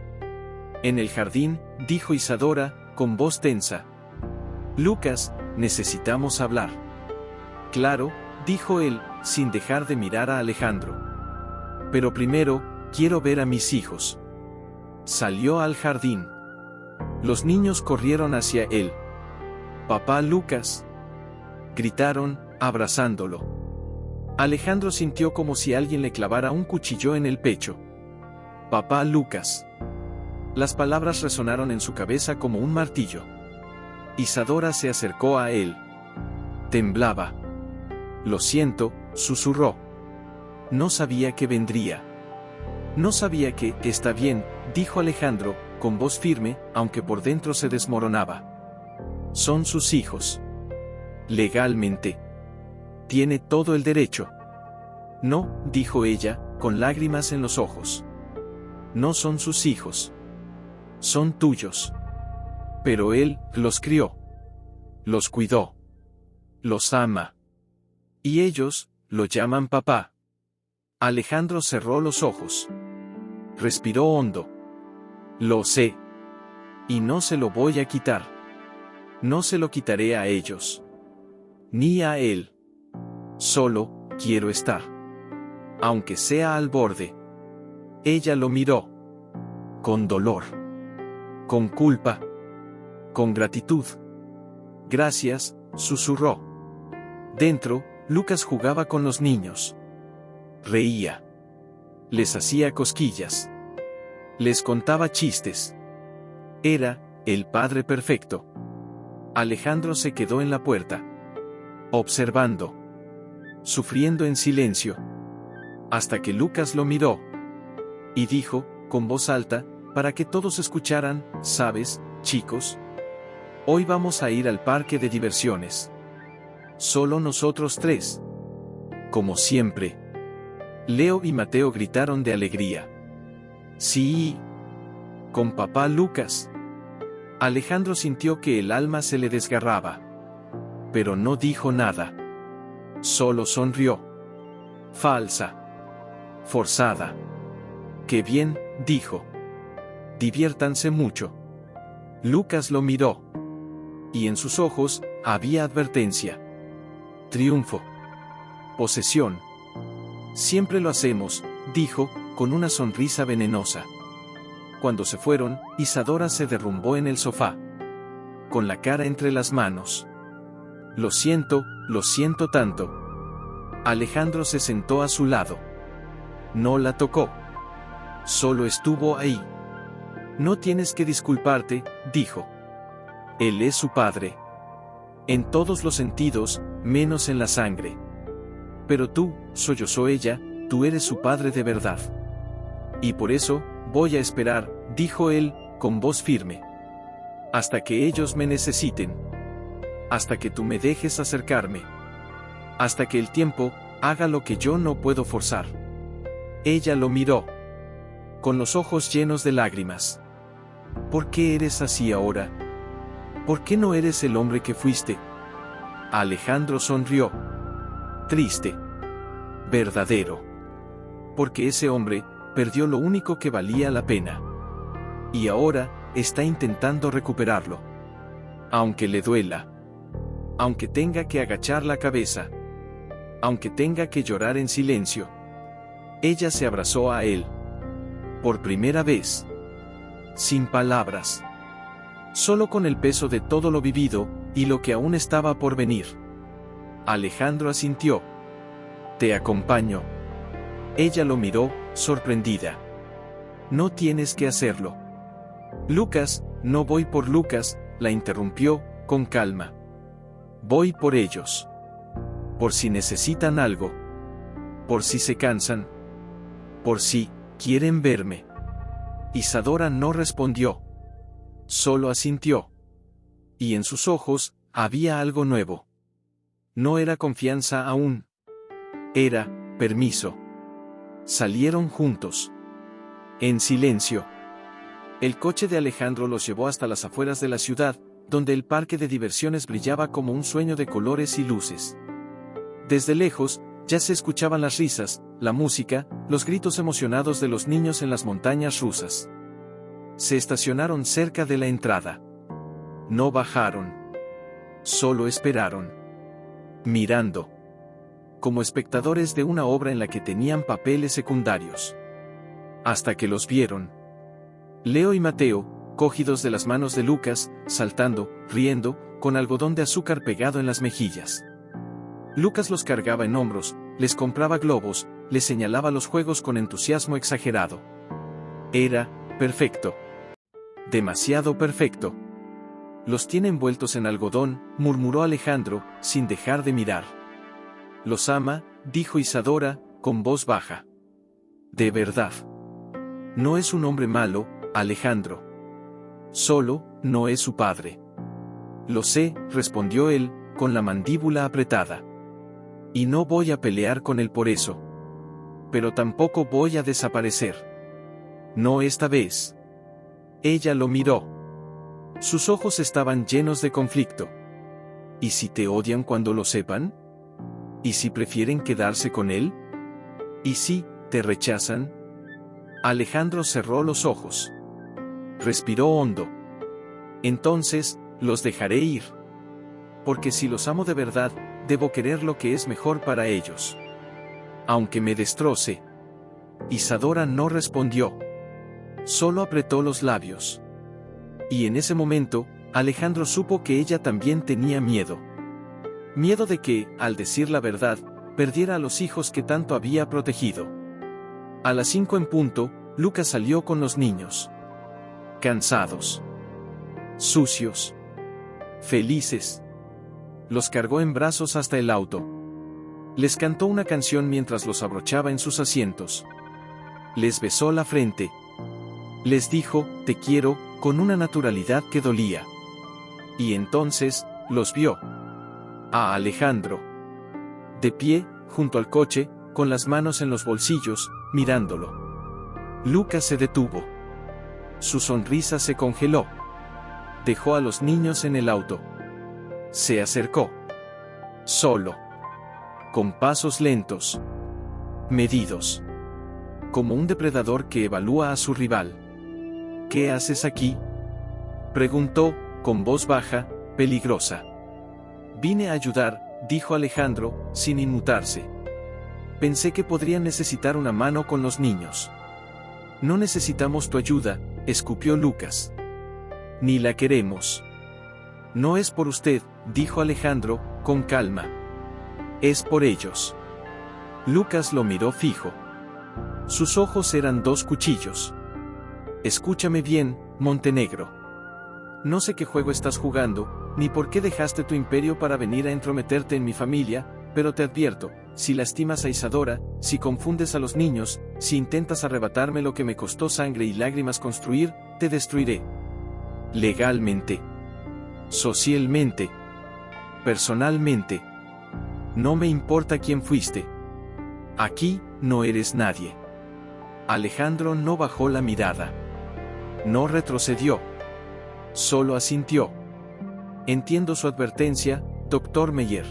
En el jardín, dijo Isadora, con voz tensa. Lucas, necesitamos hablar. Claro, dijo él, sin dejar de mirar a Alejandro. Pero primero, quiero ver a mis hijos. Salió al jardín. Los niños corrieron hacia él. Papá Lucas. Gritaron, abrazándolo. Alejandro sintió como si alguien le clavara un cuchillo en el pecho. Papá Lucas. Las palabras resonaron en su cabeza como un martillo. Isadora se acercó a él. Temblaba. Lo siento, susurró. No sabía que vendría. No sabía que, está bien, dijo Alejandro, con voz firme, aunque por dentro se desmoronaba. Son sus hijos. Legalmente. Tiene todo el derecho. No, dijo ella, con lágrimas en los ojos. No son sus hijos. Son tuyos. Pero él los crió. Los cuidó. Los ama. Y ellos, lo llaman papá. Alejandro cerró los ojos. Respiró hondo. Lo sé. Y no se lo voy a quitar. No se lo quitaré a ellos. Ni a él. Solo, quiero estar. Aunque sea al borde. Ella lo miró. Con dolor. Con culpa. Con gratitud. Gracias, susurró. Dentro, Lucas jugaba con los niños. Reía. Les hacía cosquillas. Les contaba chistes. Era, el padre perfecto. Alejandro se quedó en la puerta. Observando. Sufriendo en silencio. Hasta que Lucas lo miró. Y dijo, con voz alta, para que todos escucharan, ¿sabes, chicos? Hoy vamos a ir al parque de diversiones. Solo nosotros 3. Como siempre. Leo y Mateo gritaron de alegría. Sí. Con papá Lucas. Alejandro sintió que el alma se le desgarraba. Pero no dijo nada. Solo sonrió. Falsa. Forzada. Qué bien, dijo. Diviértanse mucho. Lucas lo miró. Y en sus ojos, había advertencia. Triunfo. Posesión. Siempre lo hacemos, dijo, con una sonrisa venenosa. Cuando se fueron, Isadora se derrumbó en el sofá. Con la cara entre las manos. Lo siento tanto. Alejandro se sentó a su lado. No la tocó. Solo estuvo ahí. No tienes que disculparte, dijo. Él es su padre. En todos los sentidos, menos en la sangre. Pero tú, sollozó ella, tú eres su padre de verdad. Y por eso, voy a esperar, dijo él, con voz firme. Hasta que ellos me necesiten. Hasta que tú me dejes acercarme. Hasta que el tiempo, haga lo que yo no puedo forzar. Ella lo miró. Con los ojos llenos de lágrimas. ¿Por qué eres así ahora? ¿Por qué no eres el hombre que fuiste? Alejandro sonrió. Triste. Verdadero. Porque ese hombre, perdió lo único que valía la pena. Y ahora, está intentando recuperarlo. Aunque le duela. Aunque tenga que agachar la cabeza. Aunque tenga que llorar en silencio. Ella se abrazó a él. Por primera vez. Sin palabras. Solo con el peso de todo lo vivido, y lo que aún estaba por venir. Alejandro asintió. Te acompaño. Ella lo miró, sorprendida. No tienes que hacerlo. Lucas, no voy por Lucas, la interrumpió, con calma. Voy por ellos. Por si necesitan algo. Por si se cansan. Por si quieren verme. Isadora no respondió. Solo asintió. Y en sus ojos había algo nuevo. No era confianza aún. Era permiso. Salieron juntos. En silencio. El coche de Alejandro los llevó hasta las afueras de la ciudad, donde el parque de diversiones brillaba como un sueño de colores y luces. Desde lejos, ya se escuchaban las risas, la música, los gritos emocionados de los niños en las montañas rusas. Se estacionaron cerca de la entrada. No bajaron. Solo esperaron. Mirando. Como espectadores de una obra en la que tenían papeles secundarios. Hasta que los vieron. Leo y Mateo, cogidos de las manos de Lucas, saltando, riendo, con algodón de azúcar pegado en las mejillas. Lucas los cargaba en hombros, les compraba globos, les señalaba los juegos con entusiasmo exagerado. Era perfecto. Demasiado perfecto. Los tiene envueltos en algodón, murmuró Alejandro, sin dejar de mirar. Los ama, dijo Isadora, con voz baja. De verdad. No es un hombre malo, Alejandro. Solo, no es su padre. Lo sé, respondió él, con la mandíbula apretada. Y no voy a pelear con él por eso. Pero tampoco voy a desaparecer. No esta vez. Ella lo miró. Sus ojos estaban llenos de conflicto. ¿Y si te odian cuando lo sepan? ¿Y si prefieren quedarse con él? ¿Y si te rechazan? Alejandro cerró los ojos. Respiró hondo. Entonces, los dejaré ir. Porque si los amo de verdad, debo querer lo que es mejor para ellos. Aunque me destroce. Isadora no respondió. Solo apretó los labios. Y en ese momento, Alejandro supo que ella también tenía miedo. Miedo de que, al decir la verdad, perdiera a los hijos que tanto había protegido. A las 5 en punto, Lucas salió con los niños. Cansados. Sucios. Felices. Los cargó en brazos hasta el auto. Les cantó una canción mientras los abrochaba en sus asientos. Les besó la frente. Les dijo, te quiero, con una naturalidad que dolía. Y entonces, los vio. A Alejandro. De pie, junto al coche, con las manos en los bolsillos, mirándolo. Lucas se detuvo. Su sonrisa se congeló. Dejó a los niños en el auto. Se acercó. Solo. Con pasos lentos. Medidos. Como un depredador que evalúa a su rival. ¿Qué haces aquí?, preguntó, con voz baja, peligrosa. Vine a ayudar, dijo Alejandro, sin inmutarse. Pensé que podrían necesitar una mano con los niños. No necesitamos tu ayuda, escupió Lucas. Ni la queremos. No es por usted, dijo Alejandro, con calma. Es por ellos. Lucas lo miró fijo. Sus ojos eran dos cuchillos. Escúchame bien, Montenegro. No sé qué juego estás jugando, ni por qué dejaste tu imperio para venir a entrometerte en mi familia, pero te advierto, si lastimas a Isadora, si confundes a los niños, si intentas arrebatarme lo que me costó sangre y lágrimas construir, te destruiré. Legalmente. Socialmente. Personalmente. No me importa quién fuiste. Aquí, no eres nadie. Alejandro no bajó la mirada. No retrocedió. Solo asintió. Entiendo su advertencia, Dr. Meyer.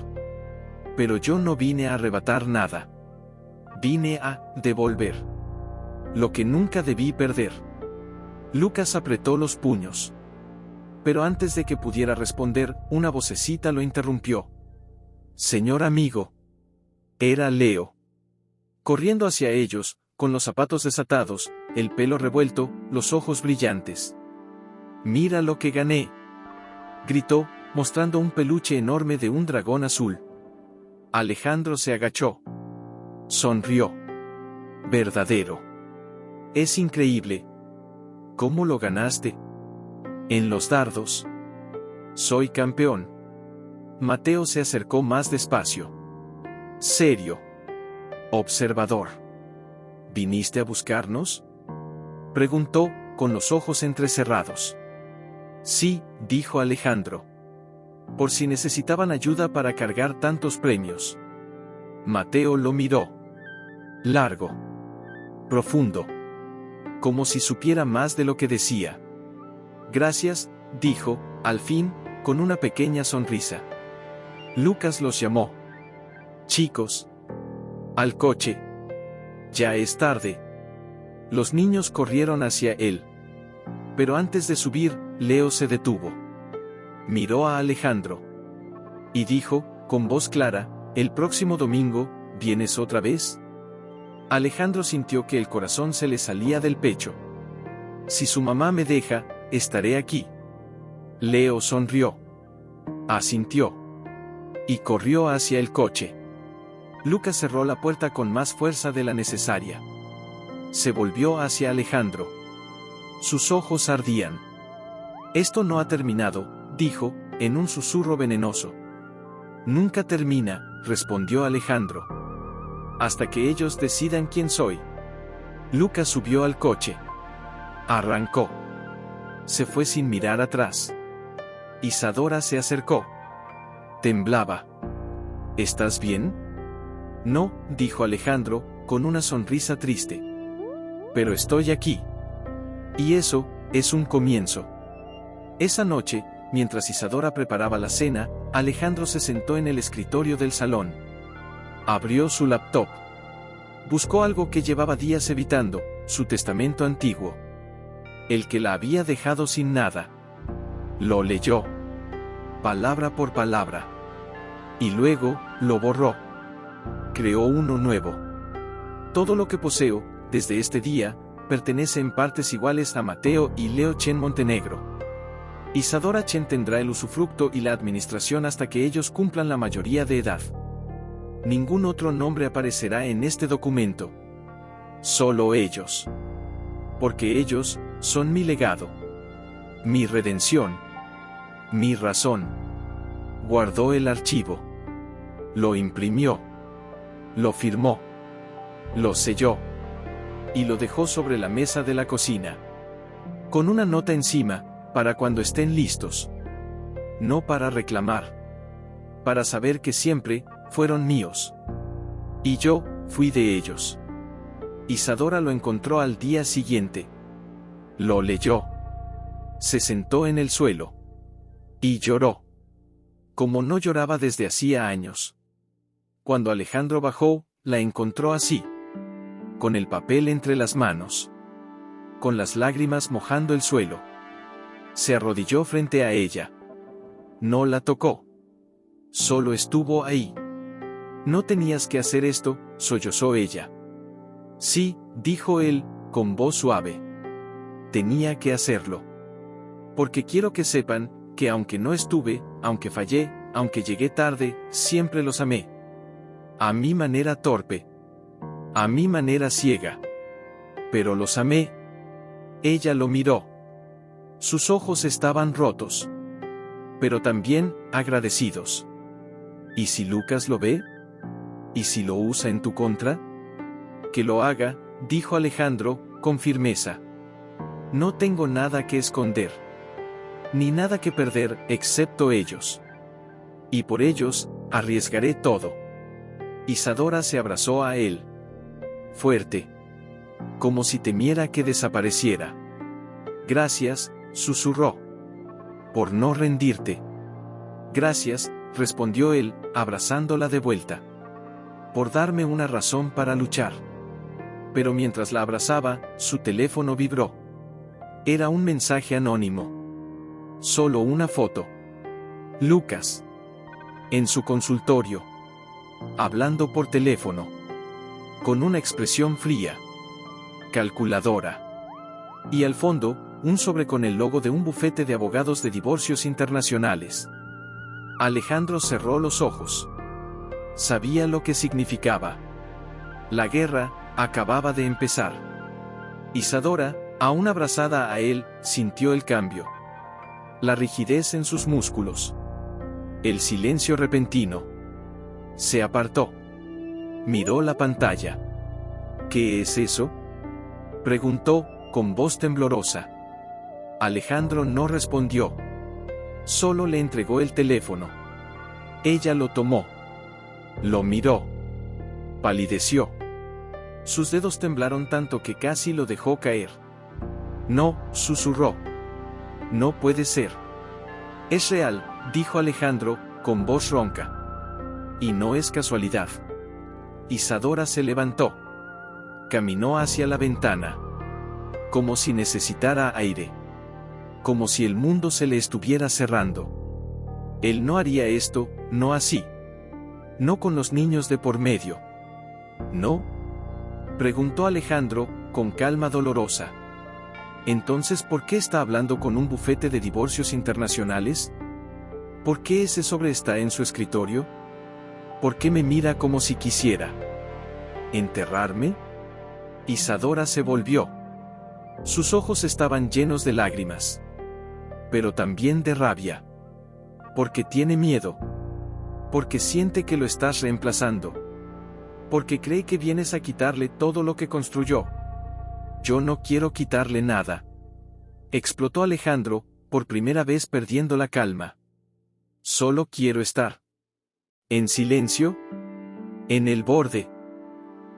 Pero yo no vine a arrebatar nada. Vine a devolver. Lo que nunca debí perder. Lucas apretó los puños. Pero antes de que pudiera responder, una vocecita lo interrumpió. Señor amigo. Era Leo. Corriendo hacia ellos, con los zapatos desatados, el pelo revuelto, los ojos brillantes. Mira lo que gané. Gritó, mostrando un peluche enorme de un dragón azul. Alejandro se agachó. Sonrió. Verdadero. Es increíble. ¿Cómo lo ganaste? En los dardos. Soy campeón. Mateo se acercó más despacio. Serio. Observador. ¿Viniste a buscarnos? Preguntó, con los ojos entrecerrados. Sí, dijo Alejandro. Por si necesitaban ayuda para cargar tantos premios. Mateo lo miró. Largo. Profundo. Como si supiera más de lo que decía. Gracias, dijo, al fin, con una pequeña sonrisa. Lucas los llamó. Chicos. Al coche. Ya es tarde. Los niños corrieron hacia él. Pero antes de subir, Leo se detuvo. Miró a Alejandro. Y dijo, con voz clara, «¿El próximo domingo, vienes otra vez?» Alejandro sintió que el corazón se le salía del pecho. «Si su mamá me deja, estaré aquí». Leo sonrió. Asintió. Y corrió hacia el coche. Lucas cerró la puerta con más fuerza de la necesaria. Se volvió hacia Alejandro. Sus ojos ardían. «Esto no ha terminado», dijo, en un susurro venenoso. «Nunca termina», respondió Alejandro. «Hasta que ellos decidan quién soy». Lucas subió al coche. Arrancó. Se fue sin mirar atrás. Isadora se acercó. Temblaba. ¿Estás bien? No, dijo Alejandro, con una sonrisa triste. Pero estoy aquí. Y eso, es un comienzo. Esa noche, mientras Isadora preparaba la cena, Alejandro se sentó en el escritorio del salón. Abrió su laptop. Buscó algo que llevaba días evitando, su testamento antiguo. El que la había dejado sin nada. Lo leyó. Palabra por palabra. Y luego, lo borró. Creó uno nuevo. Todo lo que poseo, desde este día, pertenece en partes iguales a Mateo y Leo Chen Montenegro. Isadora Chen tendrá el usufructo y la administración hasta que ellos cumplan la mayoría de edad. Ningún otro nombre aparecerá en este documento. Solo ellos. Porque ellos son mi legado. Mi redención. Mi razón. Guardó el archivo. Lo imprimió. Lo firmó. Lo selló. Y lo dejó sobre la mesa de la cocina. Con una nota encima, para cuando estén listos. No para reclamar. Para saber que siempre fueron míos. Y yo fui de ellos. Isadora lo encontró al día siguiente. Lo leyó. Se sentó en el suelo. Y lloró. Como no lloraba desde hacía años. Cuando Alejandro bajó, la encontró así. Con el papel entre las manos. Con las lágrimas mojando el suelo. Se arrodilló frente a ella. No la tocó. Solo estuvo ahí. No tenías que hacer esto, sollozó ella. Sí, dijo él, con voz suave. Tenía que hacerlo. Porque quiero que sepan, que aunque no estuve, aunque fallé, aunque llegué tarde, siempre los amé. A mi manera torpe. A mi manera ciega. Pero los amé. Ella lo miró. Sus ojos estaban rotos. Pero también, agradecidos. ¿Y si Lucas lo ve? ¿Y si lo usa en tu contra? Que lo haga, dijo Alejandro, con firmeza. No tengo nada que esconder. Ni nada que perder, excepto ellos. Y por ellos, arriesgaré todo. Isadora se abrazó a él. Fuerte. Como si temiera que desapareciera. Gracias, susurró. Por no rendirte. Gracias, respondió él, abrazándola de vuelta. Por darme una razón para luchar. Pero mientras la abrazaba, su teléfono vibró. Era un mensaje anónimo. Solo una foto. Lucas. En su consultorio. Hablando por teléfono. Con una expresión fría. Calculadora. Y al fondo, un sobre con el logo de un bufete de abogados de divorcios internacionales. Alejandro cerró los ojos. Sabía lo que significaba. La guerra acababa de empezar. Isadora, aún abrazada a él, sintió el cambio. La rigidez en sus músculos. El silencio repentino. Se apartó. Miró la pantalla. ¿Qué es eso?, preguntó, con voz temblorosa. Alejandro no respondió. Solo le entregó el teléfono. Ella lo tomó. Lo miró. Palideció. Sus dedos temblaron tanto que casi lo dejó caer. No, susurró. No puede ser. Es real, dijo Alejandro, con voz ronca. Y no es casualidad. Isadora se levantó. Caminó hacia la ventana. Como si necesitara aire. Como si el mundo se le estuviera cerrando. Él no haría esto, no así. No con los niños de por medio. ¿No?, preguntó Alejandro, con calma dolorosa. Entonces, ¿por qué está hablando con un bufete de divorcios internacionales? ¿Por qué ese sobre está en su escritorio? ¿Por qué me mira como si quisiera enterrarme? Isadora se volvió. Sus ojos estaban llenos de lágrimas. Pero también de rabia. Porque tiene miedo. Porque siente que lo estás reemplazando. Porque cree que vienes a quitarle todo lo que construyó. Yo no quiero quitarle nada. Explotó Alejandro, por primera vez perdiendo la calma. Solo quiero estar en silencio, en el borde.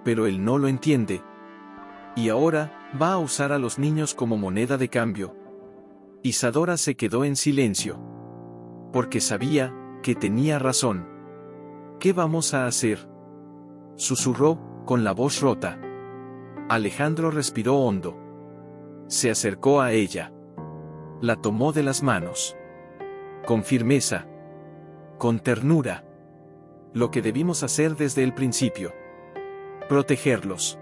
Pero él no lo entiende. Y ahora, va a usar a los niños como moneda de cambio. Isadora se quedó en silencio. Porque sabía que tenía razón. ¿Qué vamos a hacer?, susurró, con la voz rota. Alejandro respiró hondo. Se acercó a ella. La tomó de las manos. Con firmeza. Con ternura. Lo que debimos hacer desde el principio. Protegerlos.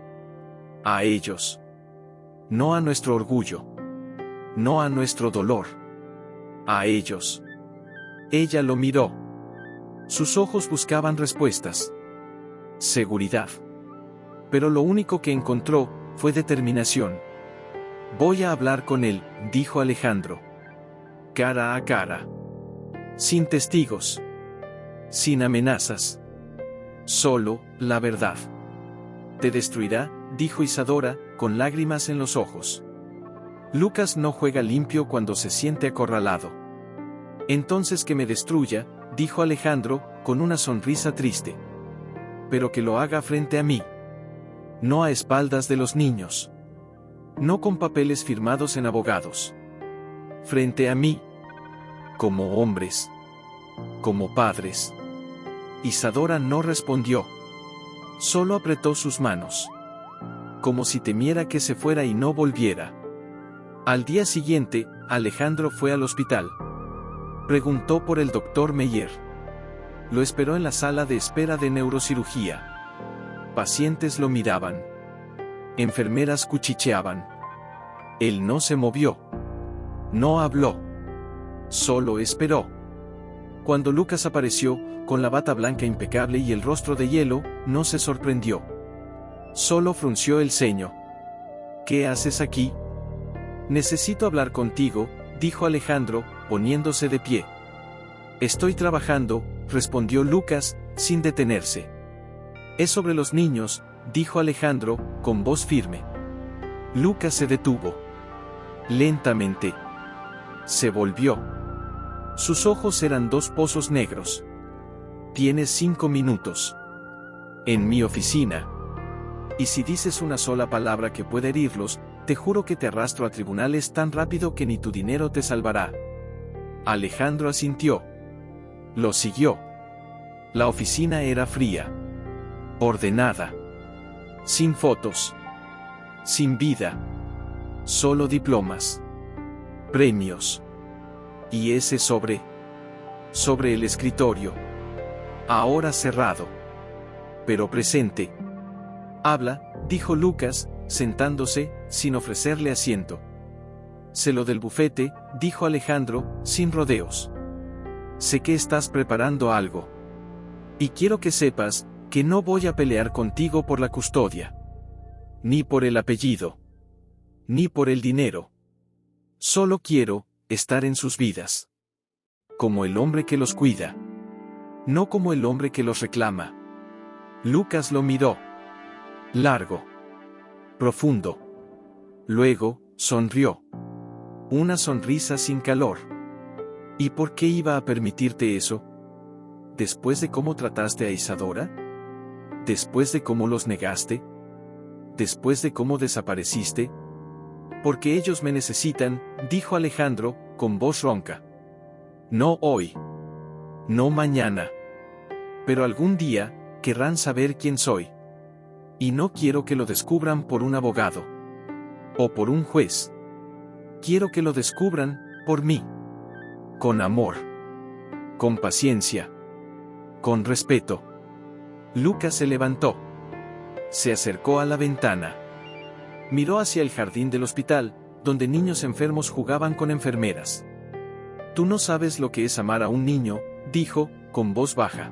A ellos. No a nuestro orgullo. No a nuestro dolor. A ellos. Ella lo miró. Sus ojos buscaban respuestas. Seguridad. Pero lo único que encontró fue determinación. Voy a hablar con él, dijo Alejandro. Cara a cara. Sin testigos. Sin amenazas. Solo la verdad. Te destruirá, dijo Isadora, con lágrimas en los ojos. Lucas no juega limpio cuando se siente acorralado. Entonces que me destruya, dijo Alejandro, con una sonrisa triste. Pero que lo haga frente a mí. No a espaldas de los niños. No con papeles firmados en abogados. Frente a mí. Como hombres. Como padres. Isadora no respondió. Solo apretó sus manos. Como si temiera que se fuera y no volviera. Al día siguiente, Alejandro fue al hospital. Preguntó por el doctor Meyer. Lo esperó en la sala de espera de neurocirugía. Pacientes lo miraban. Enfermeras cuchicheaban. Él no se movió. No habló. Solo esperó. Cuando Lucas apareció, con la bata blanca impecable y el rostro de hielo, no se sorprendió. Solo frunció el ceño. ¿Qué haces aquí? Necesito hablar contigo, dijo Alejandro, poniéndose de pie. Estoy trabajando, respondió Lucas, sin detenerse. Es sobre los niños, dijo Alejandro, con voz firme. Lucas se detuvo. Lentamente. Se volvió. Sus ojos eran dos pozos negros. Tienes 5 minutos. En mi oficina. Y si dices una sola palabra que pueda herirlos, te juro que te arrastro a tribunales tan rápido que ni tu dinero te salvará. Alejandro asintió. Lo siguió. La oficina era fría. Ordenada. Sin fotos. Sin vida. Solo diplomas. Premios. Y ese sobre. Sobre el escritorio. Ahora cerrado. Pero presente. Habla, dijo Lucas, sentándose, sin ofrecerle asiento. Sé lo del bufete, dijo Alejandro, sin rodeos. Sé que estás preparando algo. Y quiero que sepas que no voy a pelear contigo por la custodia. Ni por el apellido. Ni por el dinero. Solo quiero estar en sus vidas. Como el hombre que los cuida. No como el hombre que los reclama. Lucas lo miró. Largo. Profundo. Luego, sonrió. Una sonrisa sin calor. ¿Y por qué iba a permitirte eso? ¿Después de cómo trataste a Isadora? ¿Después de cómo los negaste? ¿Después de cómo desapareciste? Porque ellos me necesitan, dijo Alejandro, con voz ronca. No hoy. No mañana. Pero algún día, querrán saber quién soy. Y no quiero que lo descubran por un abogado. O por un juez. Quiero que lo descubran, por mí. Con amor. Con paciencia. Con respeto. Lucas se levantó. Se acercó a la ventana. Miró hacia el jardín del hospital, donde niños enfermos jugaban con enfermeras. Tú no sabes lo que es amar a un niño, dijo, con voz baja.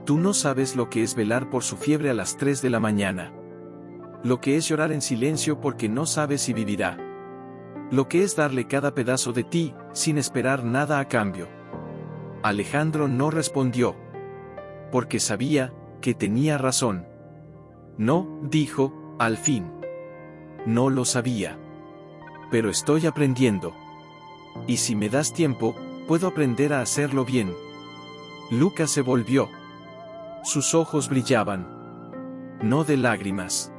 Tú no sabes lo que es velar por su fiebre a las 3 de la mañana. Lo que es llorar en silencio porque no sabes si vivirá. Lo que es darle cada pedazo de ti, sin esperar nada a cambio. Alejandro no respondió. Porque sabía que tenía razón. No, dijo, al fin. No lo sabía. Pero estoy aprendiendo. Y si me das tiempo, puedo aprender a hacerlo bien. Lucas se volvió. Sus ojos brillaban. No de lágrimas.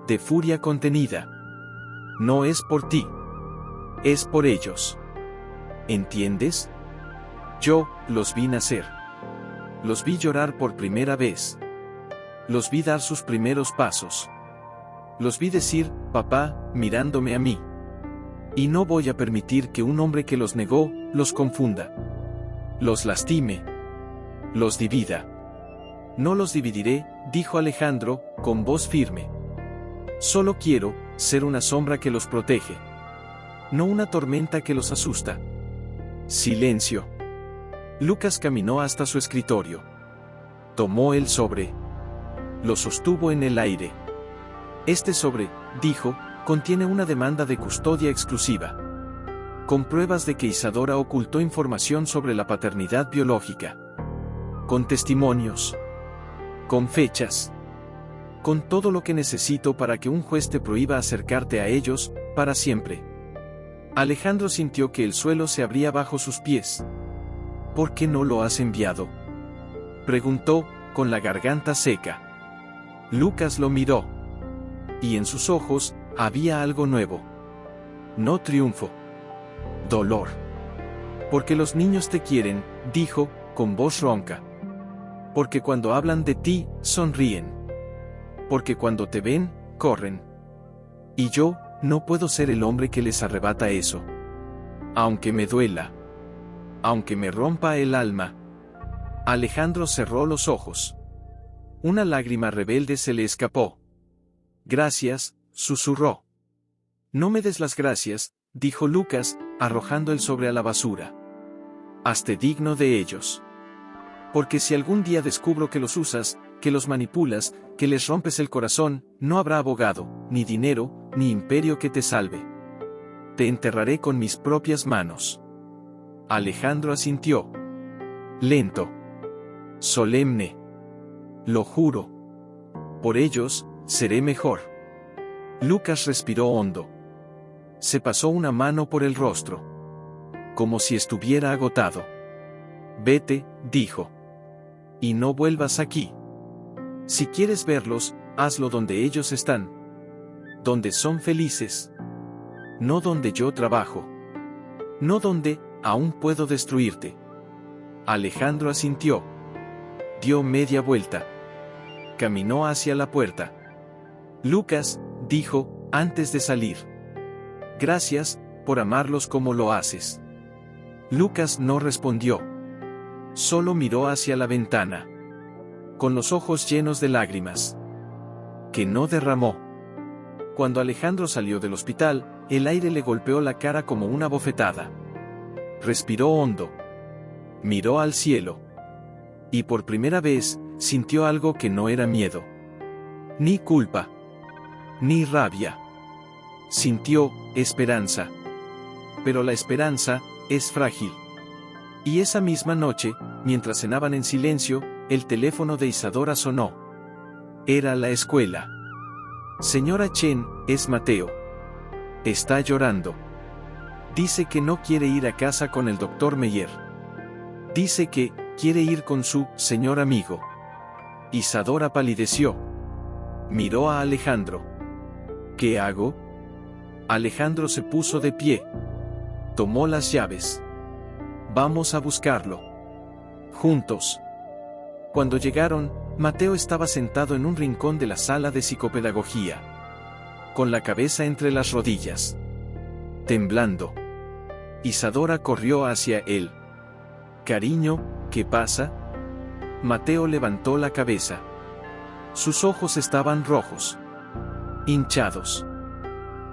De furia contenida. No es por ti. Es por ellos. ¿Entiendes? Yo los vi nacer. Los vi llorar por primera vez. Los vi dar sus primeros pasos. Los vi decir, papá, mirándome a mí. Y no voy a permitir que un hombre que los negó, los confunda. Los lastime. Los divida. No los dividiré, dijo Alejandro, con voz firme. Solo quiero ser una sombra que los protege. No una tormenta que los asusta. Silencio. Lucas caminó hasta su escritorio. Tomó el sobre. Lo sostuvo en el aire. Este sobre, dijo, contiene una demanda de custodia exclusiva. Con pruebas de que Isadora ocultó información sobre la paternidad biológica. Con testimonios. Con fechas. Con todo lo que necesito para que un juez te prohíba acercarte a ellos, para siempre. Alejandro sintió que el suelo se abría bajo sus pies. ¿Por qué no lo has enviado? Preguntó, con la garganta seca. Lucas lo miró. Y en sus ojos, había algo nuevo. No triunfo. Dolor. Porque los niños te quieren, dijo, con voz ronca. Porque cuando hablan de ti, sonríen. Porque cuando te ven, corren. Y yo, no puedo ser el hombre que les arrebata eso. Aunque me duela. Aunque me rompa el alma. Alejandro cerró los ojos. Una lágrima rebelde se le escapó. Gracias, susurró. No me des las gracias, dijo Lucas, arrojando el sobre a la basura. Hazte digno de ellos. Porque si algún día descubro que los usas, que los manipulas, que les rompes el corazón, no habrá abogado, ni dinero, ni imperio que te salve. Te enterraré con mis propias manos. Alejandro asintió. Lento. Solemne. Lo juro. Por ellos, seré mejor. Lucas respiró hondo. Se pasó una mano por el rostro. Como si estuviera agotado. Vete, dijo. Y no vuelvas aquí. Si quieres verlos, hazlo donde ellos están. Donde son felices. No donde yo trabajo. No donde, aún puedo destruirte. Alejandro asintió. Dio media vuelta. Caminó hacia la puerta. Lucas, dijo, antes de salir. Gracias, por amarlos como lo haces. Lucas no respondió. Solo miró hacia la ventana. Con los ojos llenos de lágrimas. Que no derramó. Cuando Alejandro salió del hospital, el aire le golpeó la cara como una bofetada. Respiró hondo. Miró al cielo. Y por primera vez, sintió algo que no era miedo. Ni culpa. Ni rabia. Sintió esperanza. Pero la esperanza es frágil. Y esa misma noche, mientras cenaban en silencio, el teléfono de Isadora sonó. Era la escuela. Señora Chen, es Mateo. Está llorando. Dice que no quiere ir a casa con el doctor Meyer. Dice que quiere ir con su señor amigo. Isadora palideció. Miró a Alejandro. ¿Qué hago? Alejandro se puso de pie. Tomó las llaves. Vamos a buscarlo. Juntos. Cuando llegaron, Mateo estaba sentado en un rincón de la sala de psicopedagogía. Con la cabeza entre las rodillas. Temblando. Isadora corrió hacia él. Cariño, ¿qué pasa? Mateo levantó la cabeza. Sus ojos estaban rojos. Hinchados.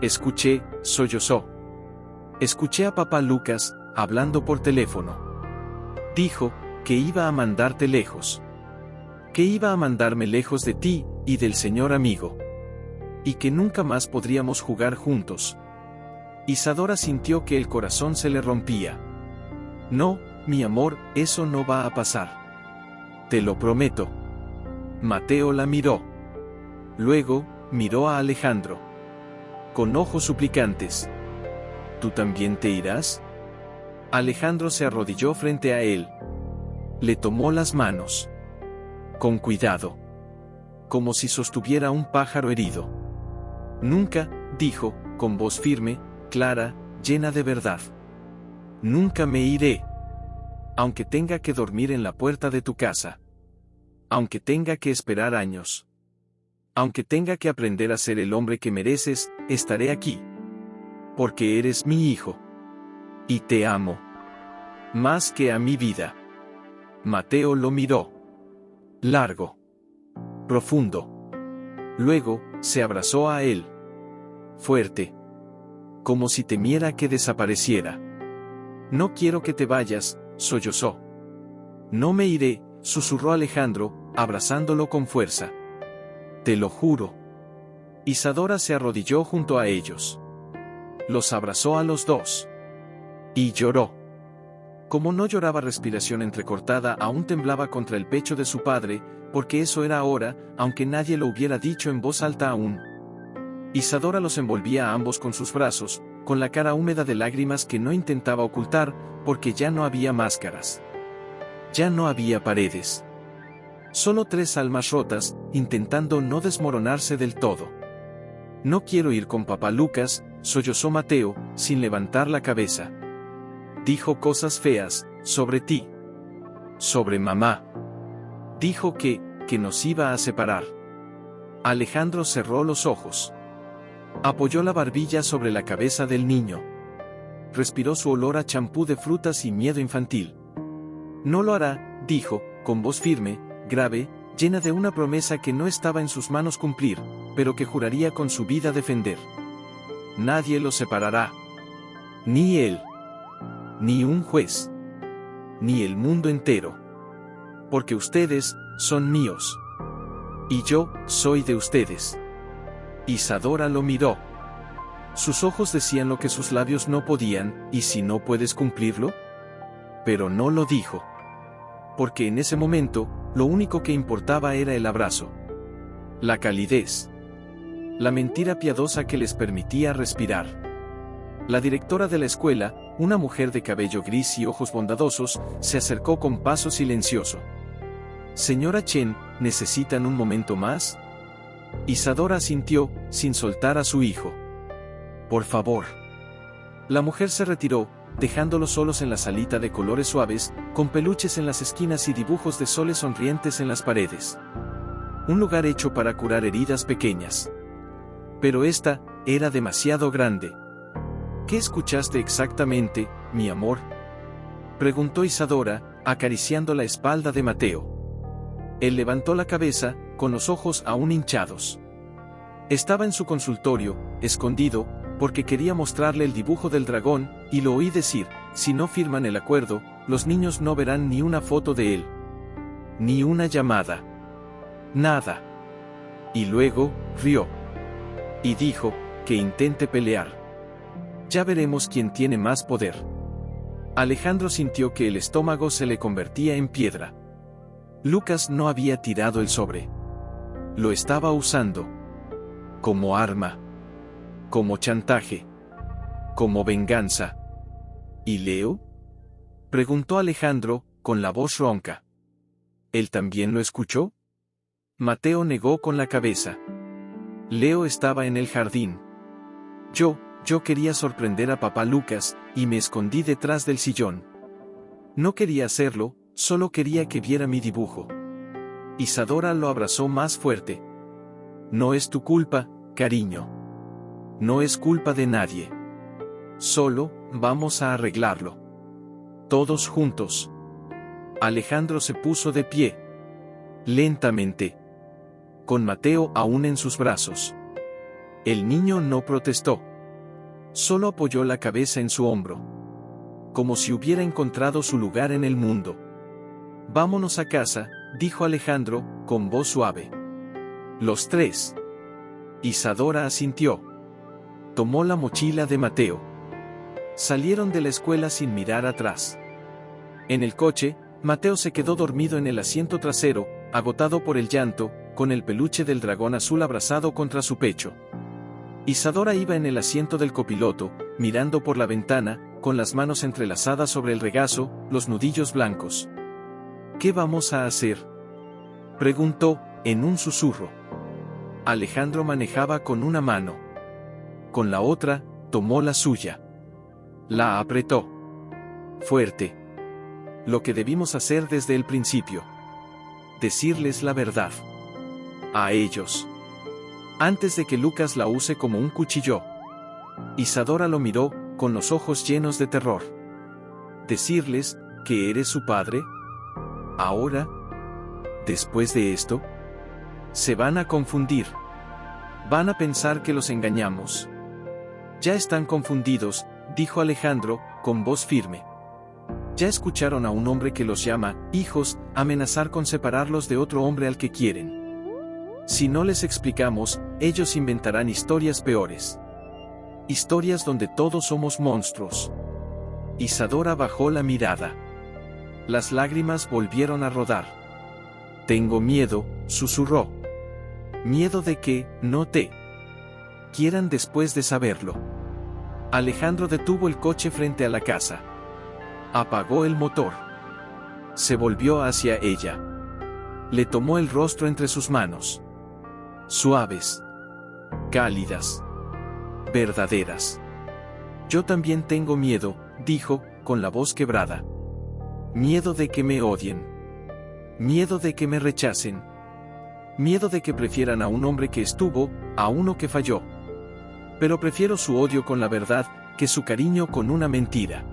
Escuché, sollozó. Escuché a papá Lucas, hablando por teléfono. Dijo, que iba a mandarte lejos. Que iba a mandarme lejos de ti, y del señor amigo. Y que nunca más podríamos jugar juntos. Isadora sintió que el corazón se le rompía. No, mi amor, eso no va a pasar. Te lo prometo. Mateo la miró. Luego, miró a Alejandro. Con ojos suplicantes. ¿Tú también te irás? Alejandro se arrodilló frente a él. Le tomó las manos. Con cuidado. Como si sostuviera un pájaro herido. Nunca, dijo, con voz firme, clara, llena de verdad. Nunca me iré. Aunque tenga que dormir en la puerta de tu casa. Aunque tenga que esperar años. Aunque tenga que aprender a ser el hombre que mereces, estaré aquí. Porque eres mi hijo. Y te amo. Más que a mi vida. Mateo lo miró. Largo. Profundo. Luego, se abrazó a él. Fuerte. Como si temiera que desapareciera. No quiero que te vayas, sollozó. No me iré, susurró Alejandro, abrazándolo con fuerza. Te lo juro. Isadora se arrodilló junto a ellos. Los abrazó a los dos. Y lloró. Como no lloraba respiración entrecortada, aún temblaba contra el pecho de su padre, porque eso era ahora, aunque nadie lo hubiera dicho en voz alta aún. Isadora los envolvía a ambos con sus brazos, con la cara húmeda de lágrimas que no intentaba ocultar, porque ya no había máscaras. Ya no había paredes. Solo tres almas rotas, intentando no desmoronarse del todo. No quiero ir con papá Lucas, sollozó Mateo, sin levantar la cabeza. Dijo cosas feas, sobre ti. Sobre mamá. Dijo que nos iba a separar. Alejandro cerró los ojos. Apoyó la barbilla sobre la cabeza del niño. Respiró su olor a champú de frutas y miedo infantil. No lo hará, dijo, con voz firme, grave, llena de una promesa que no estaba en sus manos cumplir, pero que juraría con su vida defender. Nadie los separará. Ni él. Ni un juez. Ni el mundo entero. Porque ustedes son míos. Y yo soy de ustedes. Isadora lo miró. Sus ojos decían lo que sus labios no podían, ¿y si no puedes cumplirlo? Pero no lo dijo. Porque en ese momento, lo único que importaba era el abrazo. La calidez. La mentira piadosa que les permitía respirar. La directora de la escuela, una mujer de cabello gris y ojos bondadosos, se acercó con paso silencioso. Señora Chen, ¿necesitan un momento más? Isadora asintió, sin soltar a su hijo. Por favor. La mujer se retiró, dejándolos solos en la salita de colores suaves, con peluches en las esquinas y dibujos de soles sonrientes en las paredes. Un lugar hecho para curar heridas pequeñas. Pero esta, era demasiado grande. ¿Qué escuchaste exactamente, mi amor? Preguntó Isadora, acariciando la espalda de Mateo. Él levantó la cabeza, con los ojos aún hinchados. Estaba en su consultorio, escondido, porque quería mostrarle el dibujo del dragón, y lo oí decir, si no firman el acuerdo, los niños no verán ni una foto de él. Ni una llamada. Nada. Y luego, rió. Y dijo, que intente pelear. Ya veremos quién tiene más poder. Alejandro sintió que el estómago se le convertía en piedra. Lucas no había tirado el sobre. Lo estaba usando. Como arma. Como chantaje. Como venganza. ¿Y Leo? Preguntó Alejandro, con la voz ronca. ¿Él también lo escuchó? Mateo negó con la cabeza. Leo estaba en el jardín. Yo quería sorprender a papá Lucas, y me escondí detrás del sillón. No quería hacerlo, solo quería que viera mi dibujo. Isadora lo abrazó más fuerte. No es tu culpa, cariño. No es culpa de nadie. Solo, vamos a arreglarlo. Todos juntos. Alejandro se puso de pie. Lentamente. Con Mateo aún en sus brazos. El niño no protestó. Solo apoyó la cabeza en su hombro. Como si hubiera encontrado su lugar en el mundo. Vámonos a casa, dijo Alejandro, con voz suave. Los tres. Isadora asintió. Tomó la mochila de Mateo. Salieron de la escuela sin mirar atrás. En el coche, Mateo se quedó dormido en el asiento trasero, agotado por el llanto, con el peluche del dragón azul abrazado contra su pecho. Isadora iba en el asiento del copiloto, mirando por la ventana, con las manos entrelazadas sobre el regazo, los nudillos blancos. ¿Qué vamos a hacer?, preguntó, en un susurro. Alejandro manejaba con una mano. Con la otra, tomó la suya. La apretó. Fuerte. Lo que debimos hacer desde el principio. Decirles la verdad. A ellos. Antes de que Lucas la use como un cuchillo. Isadora lo miró, con los ojos llenos de terror. ¿Decirles que eres su padre? ¿Ahora? ¿Después de esto? Se van a confundir. Van a pensar que los engañamos. Ya están confundidos, dijo Alejandro, con voz firme. Ya escucharon a un hombre que los llama hijos, amenazar con separarlos de otro hombre al que quieren. Si no les explicamos, ellos inventarán historias peores. Historias donde todos somos monstruos. Isadora bajó la mirada. Las lágrimas volvieron a rodar. Tengo miedo, susurró. Miedo de que no te quieran después de saberlo. Alejandro detuvo el coche frente a la casa. Apagó el motor. Se volvió hacia ella. Le tomó el rostro entre sus manos. Suaves. Cálidas. Verdaderas. Yo también tengo miedo, dijo, con la voz quebrada. Miedo de que me odien. Miedo de que me rechacen. Miedo de que prefieran a un hombre que estuvo, a uno que falló. Pero prefiero su odio con la verdad, que su cariño con una mentira.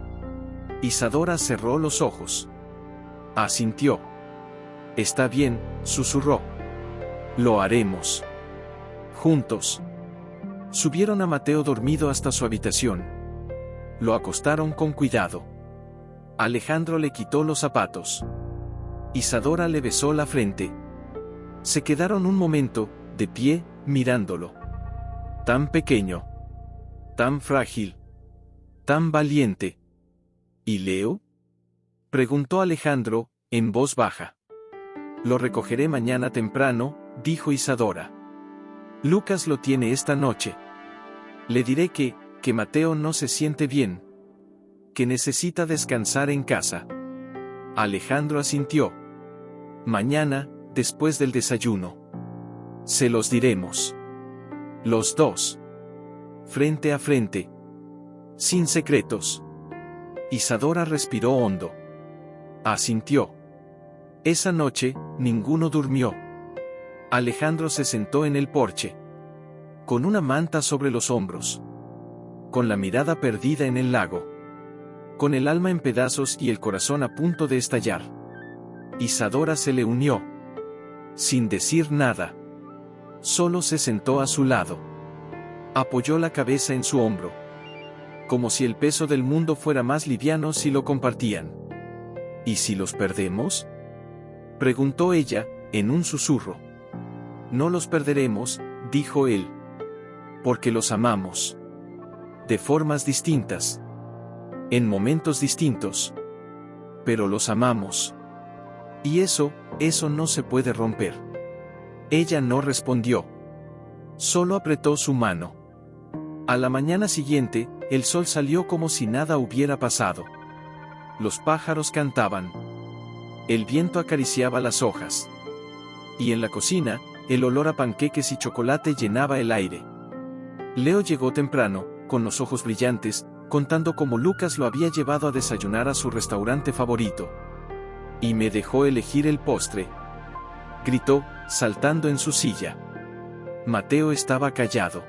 Isadora cerró los ojos. Asintió. Está bien, susurró. Lo haremos. Juntos. Subieron a Mateo dormido hasta su habitación. Lo acostaron con cuidado. Alejandro le quitó los zapatos. Isadora le besó la frente. Se quedaron un momento, de pie, mirándolo. Tan pequeño. Tan frágil. Tan valiente. ¿Y Leo?, preguntó Alejandro, en voz baja. Lo recogeré mañana temprano, dijo Isadora. Lucas lo tiene esta noche. Le diré que Mateo no se siente bien. Que necesita descansar en casa. Alejandro asintió. Mañana, después del desayuno. Se los diremos. Los dos. Frente a frente. Sin secretos. Isadora respiró hondo. Asintió. Esa noche, ninguno durmió. Alejandro se sentó en el porche. Con una manta sobre los hombros. Con la mirada perdida en el lago. Con el alma en pedazos y el corazón a punto de estallar. Isadora se le unió. Sin decir nada. Solo se sentó a su lado. Apoyó la cabeza en su hombro. Como si el peso del mundo fuera más liviano si lo compartían. ¿Y si los perdemos?, Preguntó ella, en un susurro. No los perderemos, dijo él. Porque los amamos. De formas distintas. En momentos distintos. Pero los amamos. Y eso no se puede romper. Ella no respondió. Solo apretó su mano. A la mañana siguiente, el sol salió como si nada hubiera pasado. Los pájaros cantaban. El viento acariciaba las hojas. Y en la cocina, el olor a panqueques y chocolate llenaba el aire. Leo llegó temprano, con los ojos brillantes, contando cómo Lucas lo había llevado a desayunar a su restaurante favorito. Y me dejó elegir el postre. Gritó, saltando en su silla. Mateo estaba callado.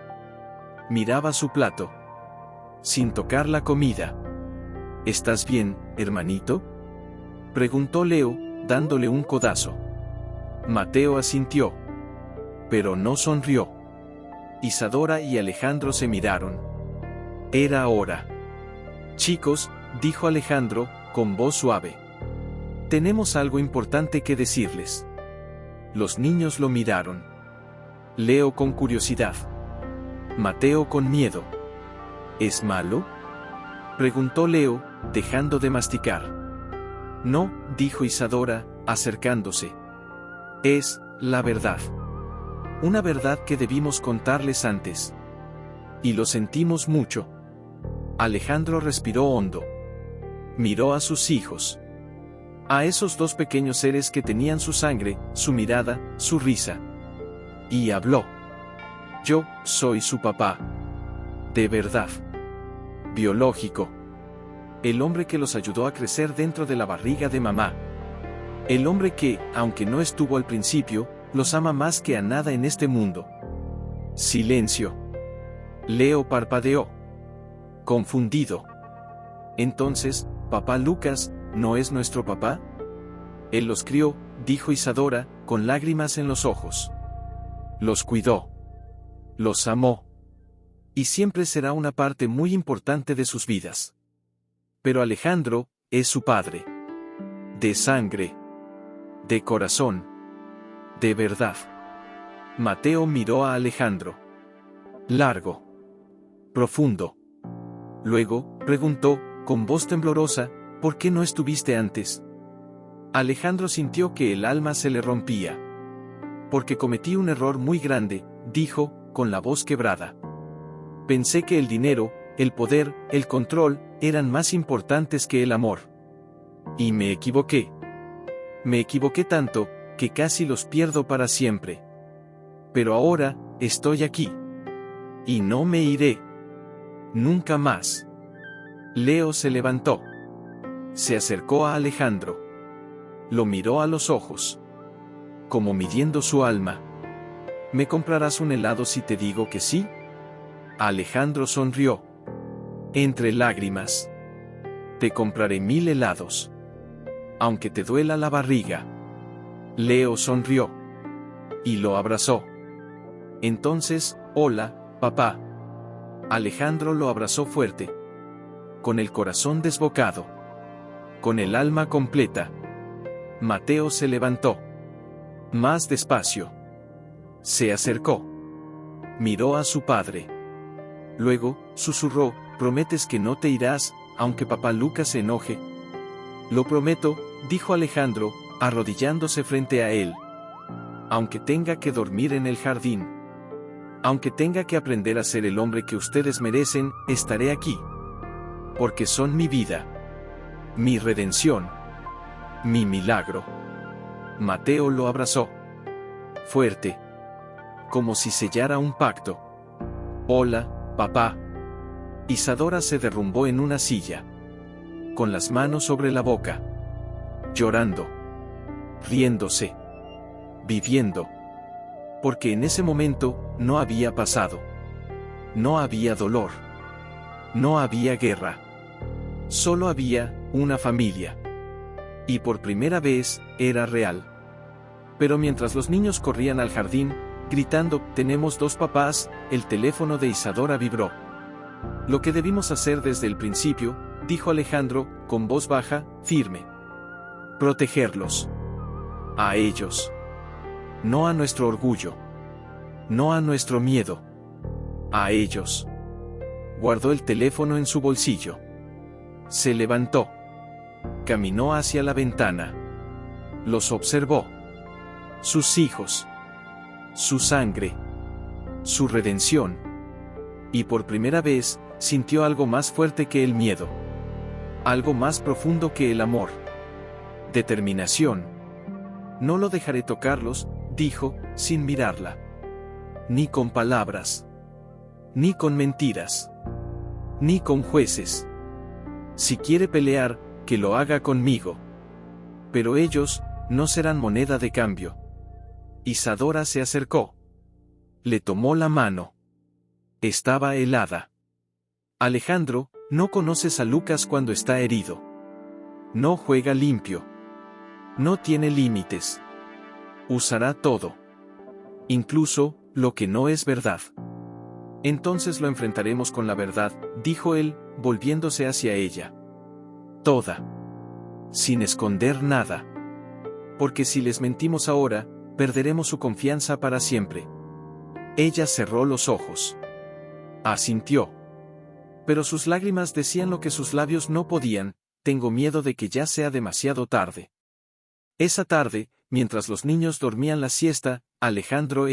Miraba su plato. Sin tocar la comida. ¿Estás bien, hermanito?, preguntó Leo, dándole un codazo. Mateo asintió. Pero no sonrió. Isadora y Alejandro se miraron. Era hora. Chicos, dijo Alejandro, con voz suave. Tenemos algo importante que decirles. Los niños lo miraron. Leo con curiosidad. Mateo con miedo. ¿Es malo?, preguntó Leo, dejando de masticar. No, dijo Isadora, acercándose. Es la verdad. Una verdad que debimos contarles antes. Y lo sentimos mucho. Alejandro respiró hondo. Miró a sus hijos. A esos dos pequeños seres que tenían su sangre, su mirada, su risa. Y habló. Yo soy su papá. De verdad. Biológico. El hombre que los ayudó a crecer dentro de la barriga de mamá. El hombre que, aunque no estuvo al principio, los ama más que a nada en este mundo. Silencio. Leo parpadeó. Confundido. Entonces, ¿papá Lucas no es nuestro papá? Él los crió, dijo Isadora, con lágrimas en los ojos. Los cuidó. Los amó. Y siempre será una parte muy importante de sus vidas. Pero Alejandro es su padre. De sangre. De corazón. De verdad. Mateo miró a Alejandro. Largo. Profundo. Luego, preguntó, con voz temblorosa, ¿por qué no estuviste antes? Alejandro sintió que el alma se le rompía. Porque cometí un error muy grande, dijo, con la voz quebrada. Pensé que el dinero, el poder, el control, eran más importantes que el amor. Y me equivoqué. Me equivoqué tanto, que casi los pierdo para siempre. Pero ahora, estoy aquí. Y no me iré. Nunca más. Leo se levantó. Se acercó a Alejandro. Lo miró a los ojos. Como midiendo su alma. ¿Me comprarás un helado si te digo que sí? Alejandro sonrió. Entre lágrimas. Te compraré 1000 helados. Aunque te duela la barriga. Leo sonrió. Y lo abrazó. Entonces, hola, papá. Alejandro lo abrazó fuerte. Con el corazón desbocado. Con el alma completa. Mateo se levantó. Más despacio. Se acercó. Miró a su padre. Luego, susurró, ¿prometes que no te irás, aunque papá Lucas se enoje? Lo prometo, dijo Alejandro, arrodillándose frente a él. Aunque tenga que dormir en el jardín. Aunque tenga que aprender a ser el hombre que ustedes merecen, estaré aquí. Porque son mi vida. Mi redención. Mi milagro. Mateo lo abrazó. Fuerte. Como si sellara un pacto. Hola, papá. Isadora se derrumbó en una silla. Con las manos sobre la boca. Llorando. Riéndose. Viviendo. Porque en ese momento, no había pasado. No había dolor. No había guerra. Solo había una familia. Y por primera vez, era real. Pero mientras los niños corrían al jardín, gritando, «Tenemos dos papás», el teléfono de Isadora vibró. «Lo que debimos hacer desde el principio», dijo Alejandro, con voz baja, firme. «Protegerlos. A ellos. No a nuestro orgullo. No a nuestro miedo. A ellos. Guardó el teléfono en su bolsillo. Se levantó. Caminó hacia la ventana. Los observó. Sus hijos. Su sangre. Su redención. Y por primera vez, sintió algo más fuerte que el miedo. Algo más profundo que el amor. Determinación. No lo dejaré tocarlos, dijo, sin mirarla. Ni con palabras. Ni con mentiras. Ni con jueces. Si quiere pelear, que lo haga conmigo. Pero ellos, no serán moneda de cambio. Isadora se acercó. Le tomó la mano. Estaba helada. Alejandro, no conoces a Lucas cuando está herido. No juega limpio. No tiene límites. Usará todo. Incluso, lo que no es verdad. Entonces lo enfrentaremos con la verdad, dijo él, volviéndose hacia ella. Toda. Sin esconder nada. Porque si les mentimos ahora, perderemos su confianza para siempre. Ella cerró los ojos. Asintió. Pero sus lágrimas decían lo que sus labios no podían: tengo miedo de que ya sea demasiado tarde. Esa tarde, mientras los niños dormían la siesta, Alejandro